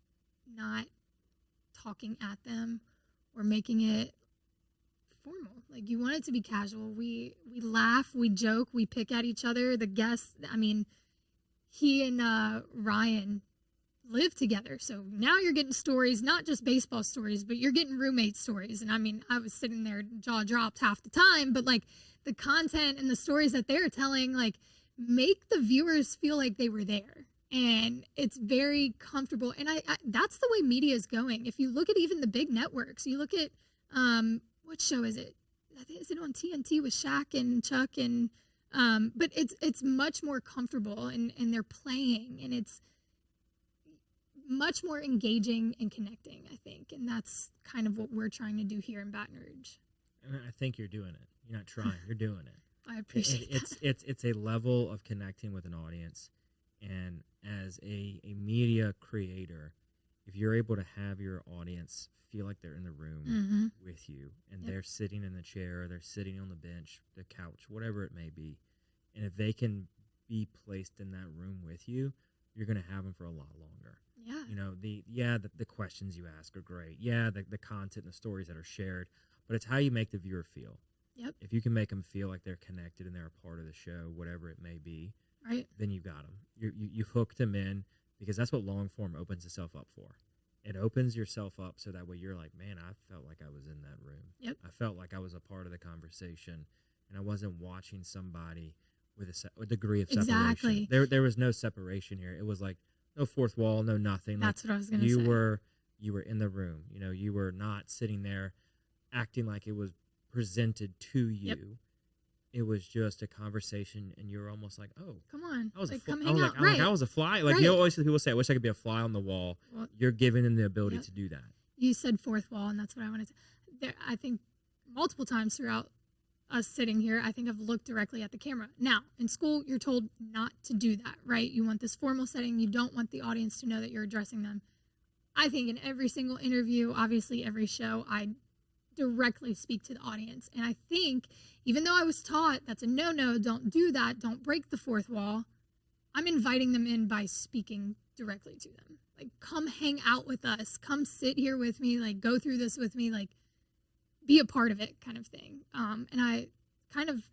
not talking at them or making it formal. Like, you want it to be casual. We laugh, we joke, we pick at each other. The guests, I mean, he and Ryan live together. So now you're getting stories, not just baseball stories, but you're getting roommate stories. And I mean, I was sitting there jaw dropped half the time, but like the content and the stories that they're telling, like, make the viewers feel like they were there. And it's very comfortable. And I that's the way media is going. If you look at even the big networks, you look at, what show is it? Is it on TNT with Shaq and Chuck? And but it's much more comfortable, and they're playing, and it's much more engaging and connecting, I think. And that's kind of what we're trying to do here in Baton Rouge. And I think you're doing it. You're not trying. You're doing it. I appreciate that. It's a level of connecting with an audience. And as a media creator, if you're able to have your audience feel like they're in the room with you, and they're sitting in the chair, they're sitting on the bench, the couch, whatever it may be, and if they can be placed in that room with you, you're going to have them for a lot longer. Yeah. You know, the questions you ask are great. Yeah, the content and the stories that are shared, but it's how you make the viewer feel. Yep. If you can make them feel like they're connected and they're a part of the show, whatever it may be, right, then you got them. You hooked them in, because that's what long form opens itself up for. It opens yourself up so that way you're like, man, I felt like I was in that room. Yep. I felt like I was a part of the conversation, and I wasn't watching somebody with a degree of separation. Exactly. There was no separation here. It was like no fourth wall, no nothing. That's like, what I was going to say. You were in the room. You know, you were not sitting there acting like it was presented to you. Yep. It was just a conversation, and you're almost like, oh, come on, I was come hang out. I was a fly. Like, you know, always people say, I wish I could be a fly on the wall. Well, you're giving them the ability to do that. You said fourth wall, and that's what I wanted to. I think multiple times throughout us sitting here, I think I've looked directly at the camera. Now, in school, you're told not to do that, right? You want this formal setting. You don't want the audience to know that you're addressing them. I think in every single interview, obviously every show, I directly speak to the audience. And I think, even though I was taught that's a no-no, don't do that, don't break the fourth wall, I'm inviting them in by speaking directly to them. Like, come hang out with us. Come sit here with me. Like, go through this with me. Like, be a part of it, kind of thing. And I kind of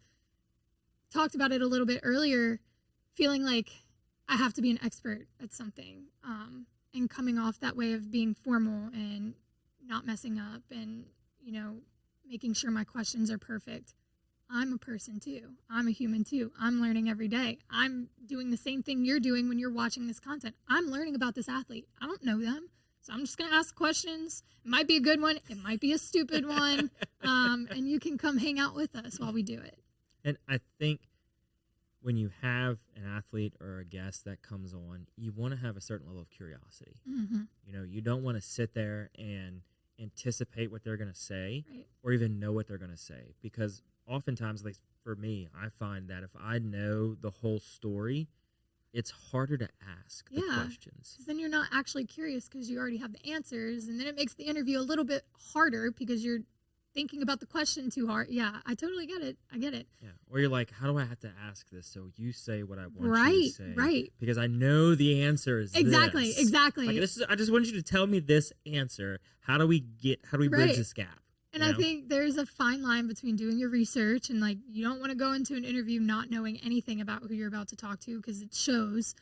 talked about it a little bit earlier, feeling like I have to be an expert at something, and coming off that way of being formal and not messing up and, you know, making sure my questions are perfect. I'm a person too. I'm a human too. I'm learning every day. I'm doing the same thing you're doing when you're watching this content. I'm learning about this athlete. I don't know them. So I'm just going to ask questions. It might be a good one. It might be a stupid one. And you can come hang out with us while we do it. And I think when you have an athlete or a guest that comes on, you want to have a certain level of curiosity. Mm-hmm. You know, you don't want to sit there and anticipate what they're going to say, right, or even know what they're going to say. Because oftentimes, at least for me, I find that if I know the whole story, it's harder to ask the questions. Because then you're not actually curious because you already have the answers. And then it makes the interview a little bit harder because you're thinking about the question too hard. Yeah, I totally get it. I get it. Yeah. Or you're like, how do I have to ask this? So you say what I want Right, you to say. right. Because I know the answer is Exactly, this. exactly. Like, I just want you to tell me this answer. How do we bridge Right. this gap? And I think there's a fine line between doing your research and like you don't want to go into an interview not knowing anything about who you're about to talk to because it shows.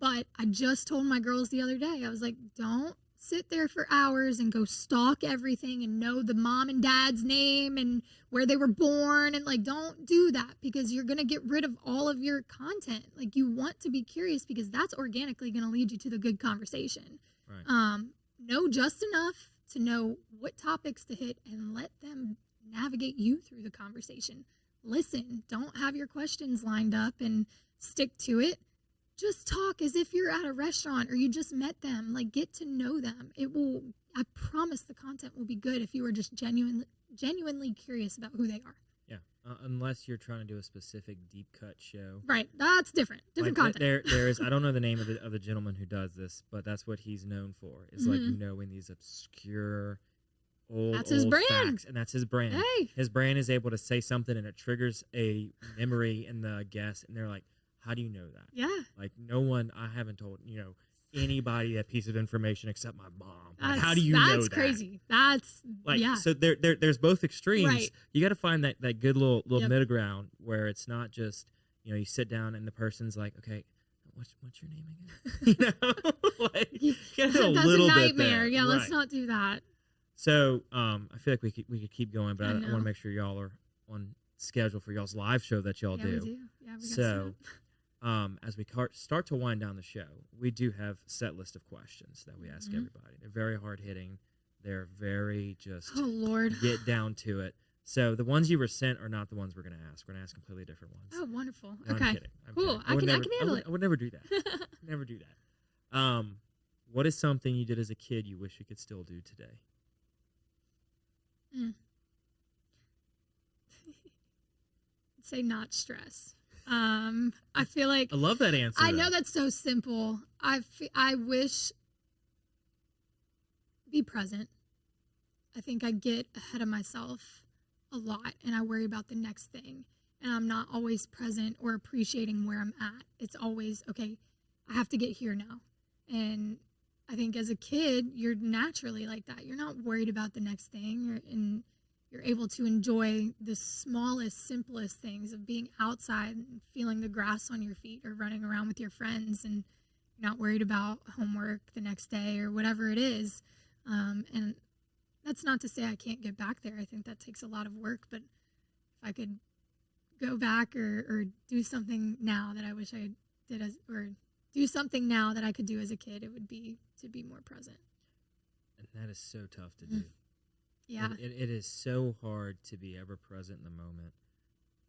But I just told my girls the other day, I was like, don't sit there for hours and go stalk everything and know the mom and dad's name and where they were born. And like, don't do that because you're going to get rid of all of your content. Like you want to be curious because that's organically going to lead you to the good conversation. Right. Know just enough to know what topics to hit and let them navigate you through the conversation. Listen, don't have your questions lined up and stick to it. Just talk as if you're at a restaurant or you just met them. Like, get to know them. I promise the content will be good if you are just genuinely curious about who they are. Yeah. Unless you're trying to do a specific deep cut show. Right. That's different. Different content. There is, I don't know the name of the gentleman who does this, but that's what he's known for. Is like knowing these obscure old brand. facts. And that's his brand. Hey. His brand is able to say something and it triggers a memory in the guest and they're like, how do you know that? Yeah. Like I haven't told, anybody that piece of information except my mom. Like, how do you know that? That's crazy. That's like, yeah. So there's both extremes. Right. You got to find that good little middle ground where it's not just, you sit down and the person's like, okay, what's your name again? Like, get a that's little a bit nightmare. there. Yeah, Right. let's not do that. So I feel like we could keep going, but I want know. to make sure y'all are on schedule for y'all's live show that y'all Yeah, do. we do. Yeah, we got So, as we start to wind down the show, we do have a set list of questions that we ask everybody. They're very hard hitting. They're very just oh Lord, get down to it. So the ones you were sent are not the ones we're going to ask. We're going to ask completely different ones. oh wonderful. No, Okay, I'm kidding. I'm cool. kidding. I can handle it. I would never do that. Never do that. What is something you did as a kid you wish you could still do today? Say not stress. I feel like I love that answer. I know that's so simple. I wish be present. I think I get ahead of myself a lot and I worry about the next thing and I'm not always present or appreciating where I'm at. It's always, okay, I have to get here now. And I think as a kid, you're naturally like that. You're not worried about the next thing and you're able to enjoy the smallest, simplest things of being outside and feeling the grass on your feet or running around with your friends and not worried about homework the next day or whatever it is. And that's not to say I can't get back there. I think that takes a lot of work, but if I could go back or do something now that I wish I did or do something now that I could do as a kid, it would be to be more present. And that is so tough to do. Yeah. It is so hard to be ever present in the moment,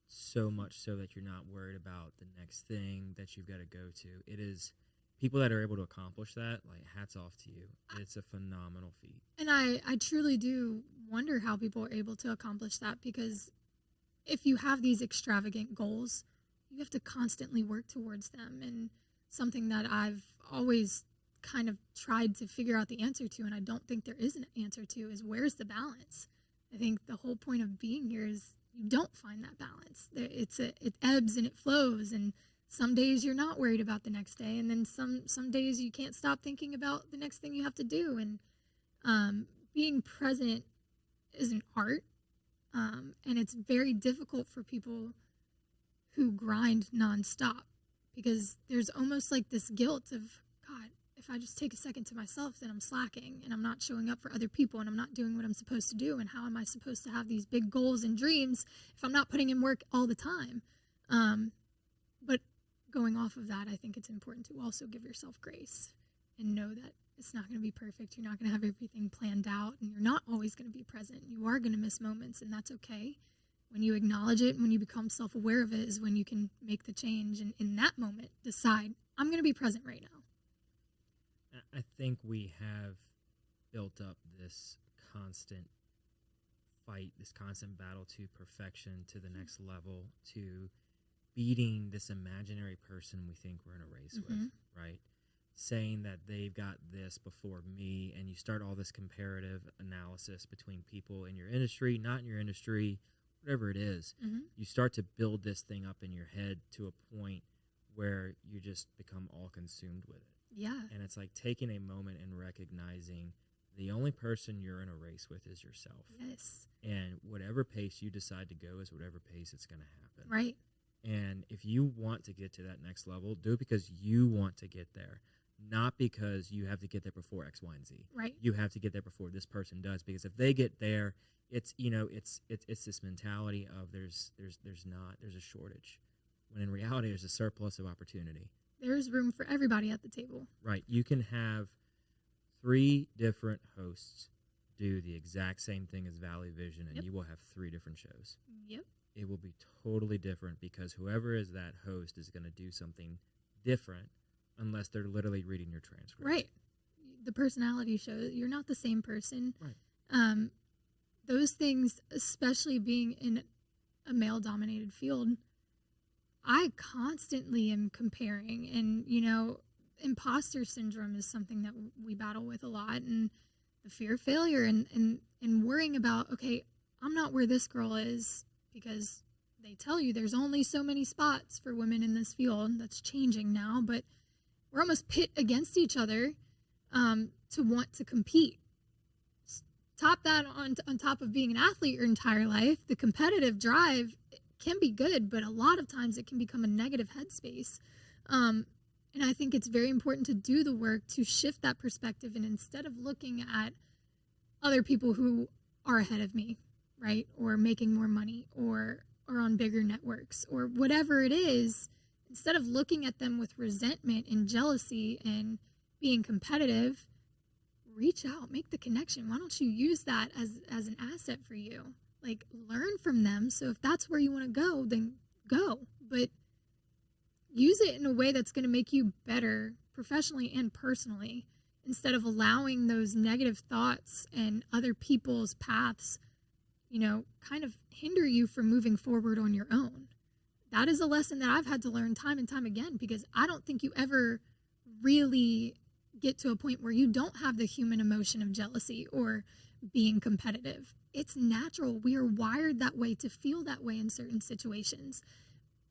so much so that you're not worried about the next thing that you've got to go to. It is people that are able to accomplish that, like, hats off to you. It's a phenomenal feat. And I truly do wonder how people are able to accomplish that because if you have these extravagant goals, you have to constantly work towards them. And something that I've always kind of tried to figure out the answer to, and I don't think there is an answer to, is where's the balance? I think the whole point of being here is you don't find that balance. It ebbs and it flows, and some days you're not worried about the next day, and then some days you can't stop thinking about the next thing you have to do. And being present is an art, and it's very difficult for people who grind nonstop because there's almost like this guilt of, God, if I just take a second to myself, then I'm slacking and I'm not showing up for other people and I'm not doing what I'm supposed to do. And how am I supposed to have these big goals and dreams if I'm not putting in work all the time? But going off of that, I think it's important to also give yourself grace and know that it's not going to be perfect. You're not going to have everything planned out and you're not always going to be present. You are going to miss moments and that's okay. When you acknowledge it, when you become self-aware of it is when you can make the change and in that moment decide, I'm going to be present right now. I think we have built up this constant fight, this constant battle to perfection, to the next level, to beating this imaginary person we think we're in a race with, right? saying that they've got this before me, and you start all this comparative analysis between people in your industry, not in your industry, whatever it is. You start to build this thing up in your head to a point where you just become all consumed with it. Yeah. And it's like taking a moment and recognizing the only person you're in a race with is yourself. Yes. And whatever pace you decide to go is whatever pace it's going to happen. Right. And if you want to get to that next level, do it because you want to get there, not because you have to get there before X, Y, and Z. Right. You have to get there before this person does, because if they get there, it's this mentality of there's a shortage, when in reality there's a surplus of opportunity. There's room for everybody at the table. Right. You can have 3 different hosts do the exact same thing as Valley Vision, and you will have 3 different shows. Yep. It will be totally different because whoever is that host is going to do something different unless they're literally reading your transcript. Right. The personality shows you're not the same person. Right. Those things, especially being in a male-dominated field, I constantly am comparing. And, imposter syndrome is something that we battle with a lot. And the fear of failure and worrying about, okay, I'm not where this girl is, because they tell you there's only so many spots for women in this field. That's changing now, but we're almost pit against each other to want to compete. Top that on top of being an athlete your entire life, the competitive drive can be good, but a lot of times it can become a negative headspace. And I think it's very important to do the work to shift that perspective, and instead of looking at other people who are ahead of me, right, or making more money, or on bigger networks, or whatever it is, instead of looking at them with resentment and jealousy and being competitive, reach out, make the connection. Why don't you use that as an asset for you? Like, learn from them. So if that's where you want to go, then go. But use it in a way that's going to make you better professionally and personally, instead of allowing those negative thoughts and other people's paths, kind of hinder you from moving forward on your own. That is a lesson that I've had to learn time and time again, because I don't think you ever really get to a point where you don't have the human emotion of jealousy or being competitive. It's natural. We are wired that way, to feel that way in certain situations.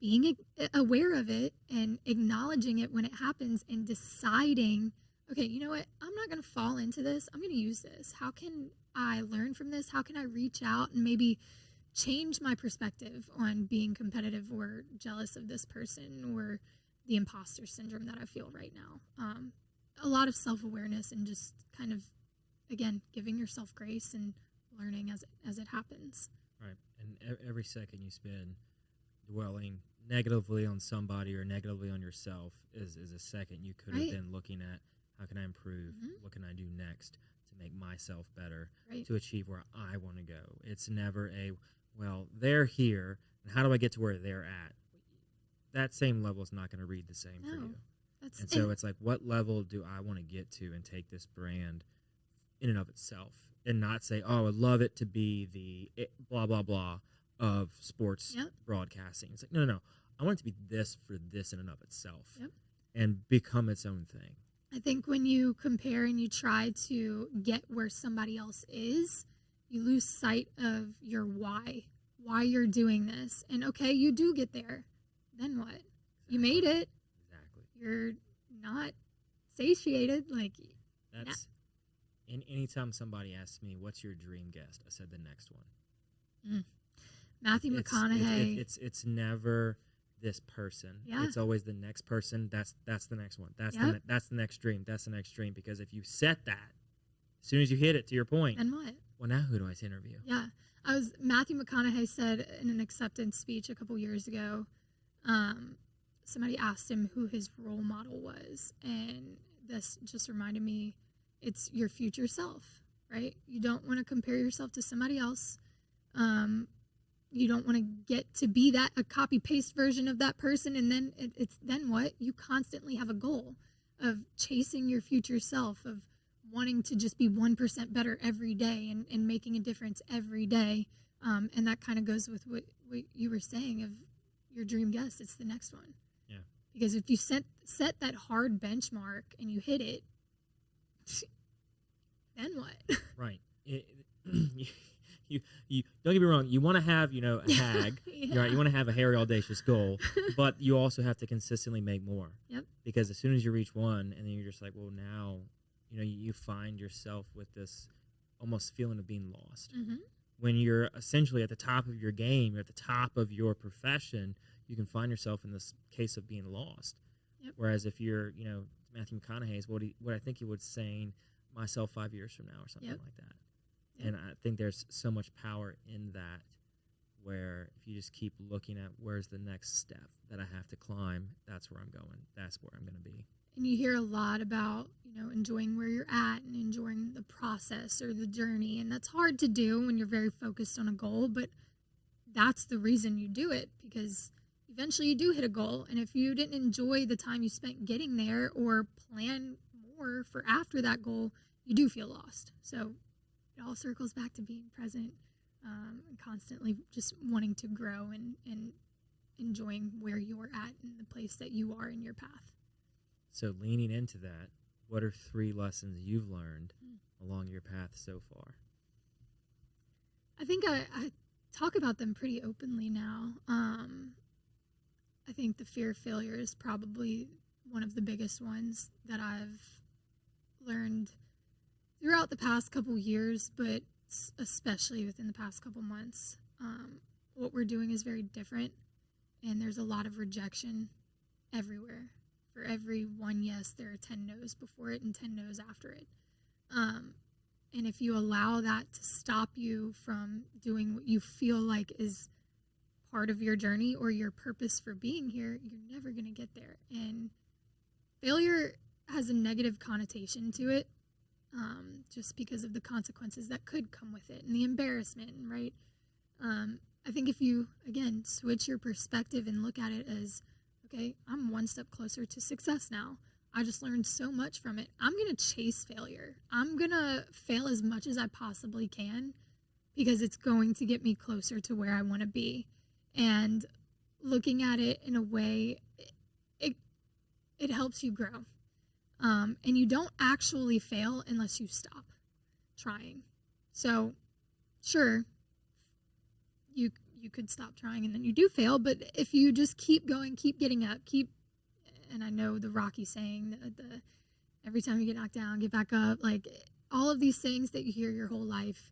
Being aware of it and acknowledging it when it happens, and deciding, okay, you know what? I'm not going to fall into this. I'm going to use this. How can I learn from this? How can I reach out and maybe change my perspective on being competitive or jealous of this person, or the imposter syndrome that I feel right now? A lot of self-awareness, and just kind of, again, giving yourself grace and learning as it happens. Right. And every second you spend dwelling negatively on somebody or negatively on yourself is a second you could have been looking at, how can I improve? What can I do next to make myself better, to achieve where I want to go? It's never well, they're here, and how do I get to where they're at? That same level is not going to read the same for you. And so it's like, what level do I want to get to and take this brand in and of itself, and not say, oh, I would love it to be the blah, blah, blah of sports broadcasting. It's like, no. I want it to be this for this in and of itself, and become its own thing. I think when you compare and you try to get where somebody else is, you lose sight of your why you're doing this. And okay, you do get there. Then what? Exactly. You made it. Exactly. You're not satiated. Like, that's, and anytime somebody asks me, what's your dream guest? I said the next one. Matthew McConaughey. It's never this person. Yeah. It's always the next person. That's the next one. That's the next dream. That's the next dream. Because if you set that, as soon as you hit it, to your point, then what? Well, now who do I interview? Yeah. Matthew McConaughey said in an acceptance speech a couple years ago, somebody asked him who his role model was. And this just reminded me, it's your future self, right? You don't want to compare yourself to somebody else. You don't want to get to be a copy-paste version of that person, and then then what? You constantly have a goal of chasing your future self, of wanting to just be 1% better every day and making a difference every day. And that kind of goes with what you were saying of your dream guest. It's the next one. Yeah. Because if you set that hard benchmark and you hit it, then what? Right. You don't get me wrong. You want to have, a hag. Yeah. Right. You want to have a hairy, audacious goal, but you also have to consistently make more. Yep. Because as soon as you reach one, and then you're just like, well, now, you find yourself with this almost feeling of being lost. Mm-hmm. When you're essentially at the top of your game, you're at the top of your profession, you can find yourself in this case of being lost. Yep. Whereas if you're, Matthew McConaughey's, what I think he was saying myself 5 years from now or something like that. Yep. And I think there's so much power in that, where if you just keep looking at where's the next step that I have to climb, that's where I'm going. That's where I'm going to be. And you hear a lot about, enjoying where you're at and enjoying the process or the journey. And that's hard to do when you're very focused on a goal, but that's the reason you do it, because eventually you do hit a goal. And if you didn't enjoy the time you spent getting there or plan more for after that goal, you do feel lost. So it all circles back to being present and constantly just wanting to grow and enjoying where you're at in the place that you are in your path. So leaning into that, what are 3 lessons you've learned along your path so far? I think I talk about them pretty openly now. I think the fear of failure is probably one of the biggest ones that I've learned throughout the past couple years, but especially within the past couple months. What we're doing is very different, and there's a lot of rejection everywhere. For every one yes, there are 10 no's before it and 10 no's after it. And if you allow that to stop you from doing what you feel like is part of your journey or your purpose for being here, you're never going to get there. And failure has a negative connotation to it, just because of the consequences that could come with it and the embarrassment, right? I think if you, again, switch your perspective and look at it as, okay, I'm one step closer to success now. I just learned so much from it. I'm going to chase failure. I'm going to fail as much as I possibly can because it's going to get me closer to where I want to be. And looking at it in a way, it helps you grow. And you don't actually fail unless you stop trying. So, sure, you could stop trying and then you do fail, but if you just keep going, keep getting up, and I know the Rocky saying, the every time you get knocked down, get back up, like all of these things that you hear your whole life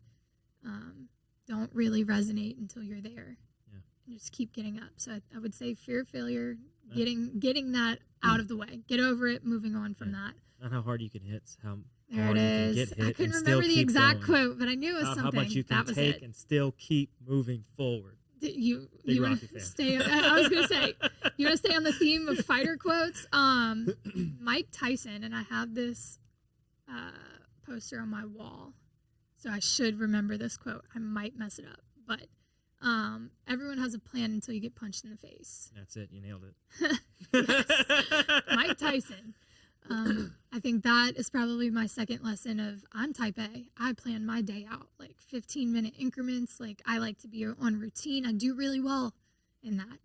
don't really resonate until you're there. Yeah. And just keep getting up. So I would say fear of failure, getting that out of the way, get over it, moving on from that. Not how hard you can hit, how there hard it you is. can get hit. I couldn't and remember still the exact going. quote, but I knew it was something. How about you can take and still keep moving forward? You want to stay? I was going to say, you want to stay on the theme of fighter quotes. Mike Tyson, and I have this poster on my wall, so I should remember this quote. I might mess it up, but everyone has a plan until you get punched in the face. That's it. You nailed it. Yes. Mike Tyson. I think that is probably my second lesson of I'm type A. I plan my day out like 15-minute increments. Like I like to be on routine. I do really well in that.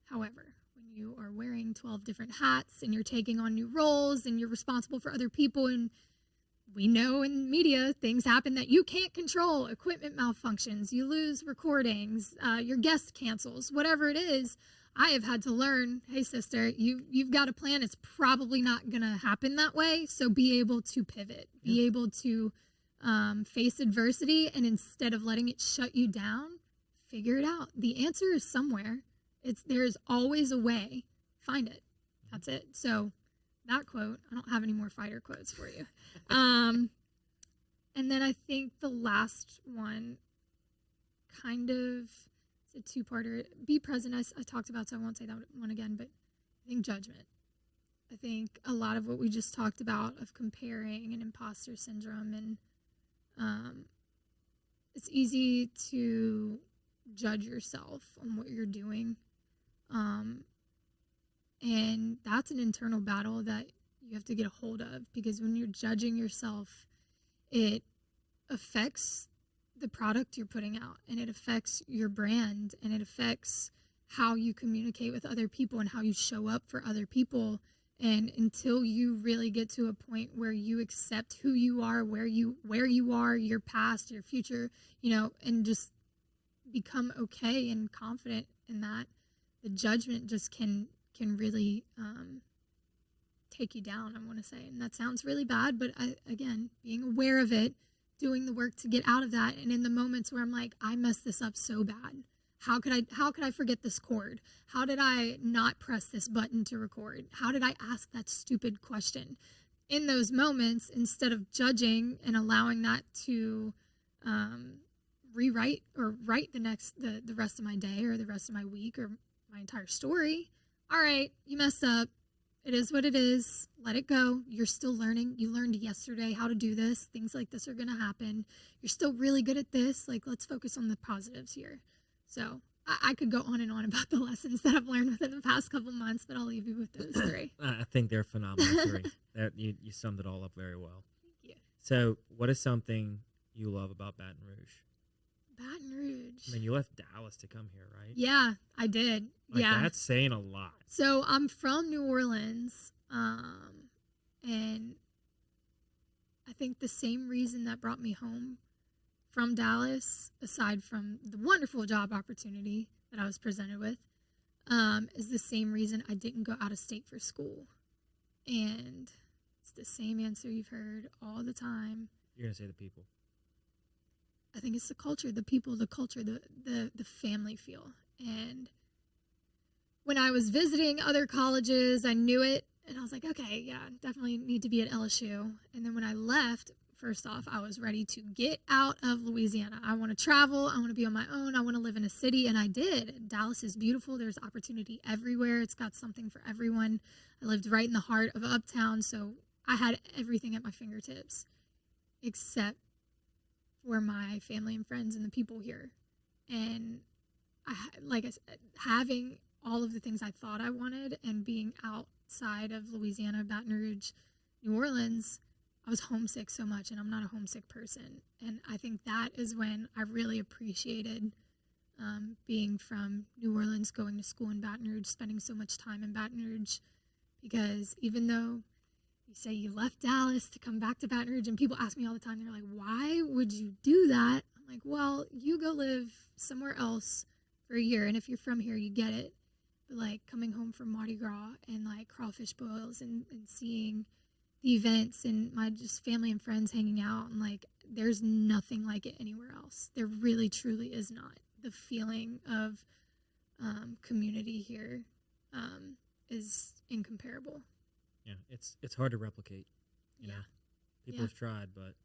However, when you are wearing 12 different hats and you're taking on new roles and you're responsible for other people, and we know in media things happen that you can't control, equipment malfunctions, you lose recordings, your guest cancels, whatever it is, I have had to learn, hey sister, you've got a plan. It's probably not going to happen that way. So be able to pivot, be able to face adversity, and instead of letting it shut you down, figure it out. The answer is somewhere. There's always a way. Find it. That's it. So that quote, I don't have any more fighter quotes for you. And then I think the last one kind of, it's a two-parter. Be present, I talked about, so I won't say that one again, but I think judgment. I think a lot of what we just talked about of comparing and imposter syndrome, and it's easy to judge yourself on what you're doing. And that's an internal battle that you have to get a hold of, because when you're judging yourself, it affects the product you're putting out, and it affects your brand, and it affects how you communicate with other people and how you show up for other people. And until you really get to a point where you accept who you are, where you are, your past, your future, and just become okay and confident in that, the judgment just can really take you down, I want to say. And that sounds really bad, but again, being aware of it, doing the work to get out of that. And in the moments where I'm like, I messed this up so bad. How could I forget this chord? How did I not press this button to record? How did I ask that stupid question? In those moments, instead of judging and allowing that to rewrite or write the rest of my day or the rest of my week or my entire story. All right, you messed up. It is what it is. Let it go. You're still learning. You learned yesterday how to do this. Things like this are going to happen. You're still really good at this. Like, let's focus on the positives here. So I could go on and on about the lessons that I've learned within the past couple months, but I'll leave you with those three. I think they're phenomenal three. You summed it all up very well. Thank you. So what is something you love about Baton Rouge? Baton Rouge. I mean, you left Dallas to come here, right? Yeah, I did. Yeah. That's saying a lot. So I'm from New Orleans, and I think the same reason that brought me home from Dallas, aside from the wonderful job opportunity that I was presented with, is the same reason I didn't go out of state for school. And it's the same answer you've heard all the time. You're going to say the people. I think it's the culture, the people, the culture, the family feel. And when I was visiting other colleges, I knew it. And I was like, okay, yeah, definitely need to be at LSU. And then when I left, first off, I was ready to get out of Louisiana. I want to travel. I want to be on my own. I want to live in a city. And I did. Dallas is beautiful. There's opportunity everywhere. It's got something for everyone. I lived right in the heart of Uptown. So I had everything at my fingertips, except for my family and friends and the people here. And like I said, having all of the things I thought I wanted and being outside of Louisiana, Baton Rouge, New Orleans, I was homesick so much, and I'm not a homesick person. And I think that is when I really appreciated being from New Orleans, going to school in Baton Rouge, spending so much time in Baton Rouge, because even though you say you left Dallas to come back to Baton Rouge, and people ask me all the time, they're like, why would you do that? I'm like, well, you go live somewhere else for a year, and if you're from here, you get it. But like coming home from Mardi Gras and like crawfish boils and seeing the events and my just family and friends hanging out, and like there's nothing like it anywhere else. There really truly is not. The feeling of community here is incomparable. Yeah, it's hard to replicate. You know, people have tried, but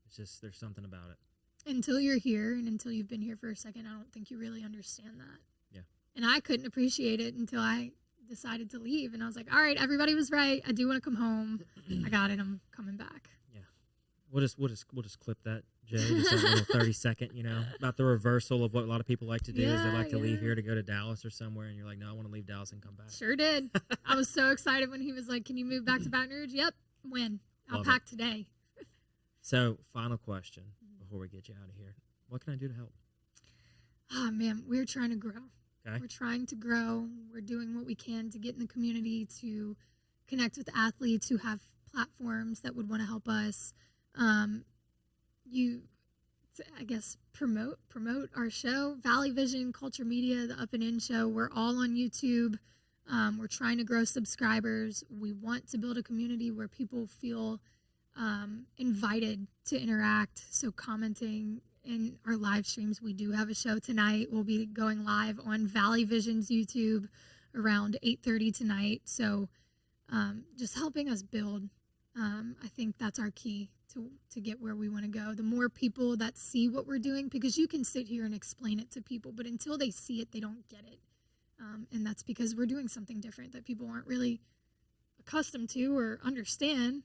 it's just there's something about it. Until you're here and until you've been here for a second, I don't think you really understand that. Yeah. And I couldn't appreciate it until I decided to leave, and I was like, all right, everybody was right. I do want to come home. I got it. I'm coming back. Yeah. We'll just clip that, Jay. Just a little 30-second, about the reversal of what a lot of people like to do is they like to leave here to go to Dallas or somewhere, and you're like, no, I want to leave Dallas and come back. Sure did. I was so excited when he was like, can you move back to Baton Rouge? Yep. When? I'll pack today. So, final question before we get you out of here. What can I do to help? Oh, man, we're trying to grow. Okay. We're trying to grow. We're doing what we can to get in the community, to connect with athletes who have platforms that would want to help us. I guess, promote our show, Valley Vision Culture Media, the Up and In show. We're all on YouTube. We're trying to grow subscribers. We want to build a community where people feel invited to interact. So commenting in our live streams. We do have a show tonight. We'll be going live on Valley Vision's YouTube around 8:30 tonight. So just helping us build. I think that's our key to get where we want to go. The more people that see what we're doing, because you can sit here and explain it to people, but until they see it, they don't get it. And that's because we're doing something different that people aren't really accustomed to or understand.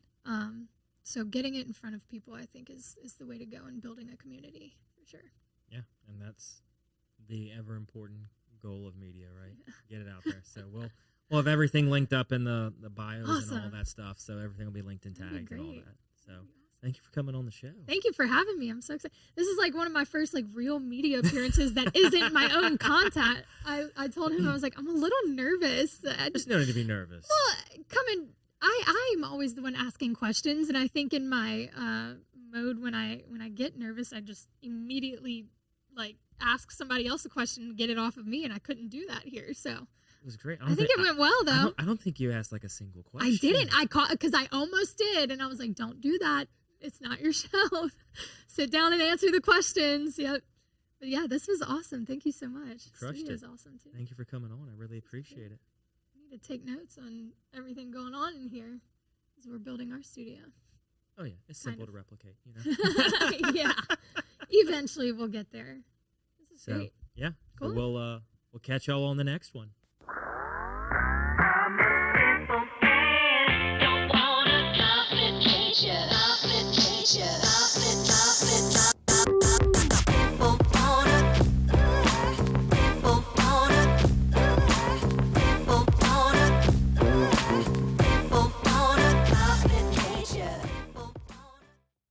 So getting it in front of people, I think, is the way to go in building a community, for sure. Yeah, and that's the ever-important goal of media, right? Yeah. Get it out there. So we'll have everything linked up in the bios and all that stuff, so everything will be linked and tagged and all that. So Thank you for coming on the show. Thank you for having me. I'm so excited. This is like one of my first like real media appearances that isn't my own content. I told him, I was like, I'm a little nervous. There's no need to be nervous. Well, I'm always the one asking questions, and I think in my mode when I get nervous, I just immediately like ask somebody else a question and get it off of me, and I couldn't do that here. So it was great. I think it went well, though. I don't think you asked like a single question. I didn't. I caught because I almost did, and I was like, "Don't do that. It's not your show. Sit down and answer the questions." Yep. But yeah, this was awesome. Thank you so much. Crushed it. Was awesome too. Thank you for coming on. I really appreciate it. I need to take notes on everything going on in here as we're building our studio. Oh yeah, it's simple to replicate. Yeah. Eventually, we'll get there. This is great. Yeah. Cool. So we'll catch y'all on the next one.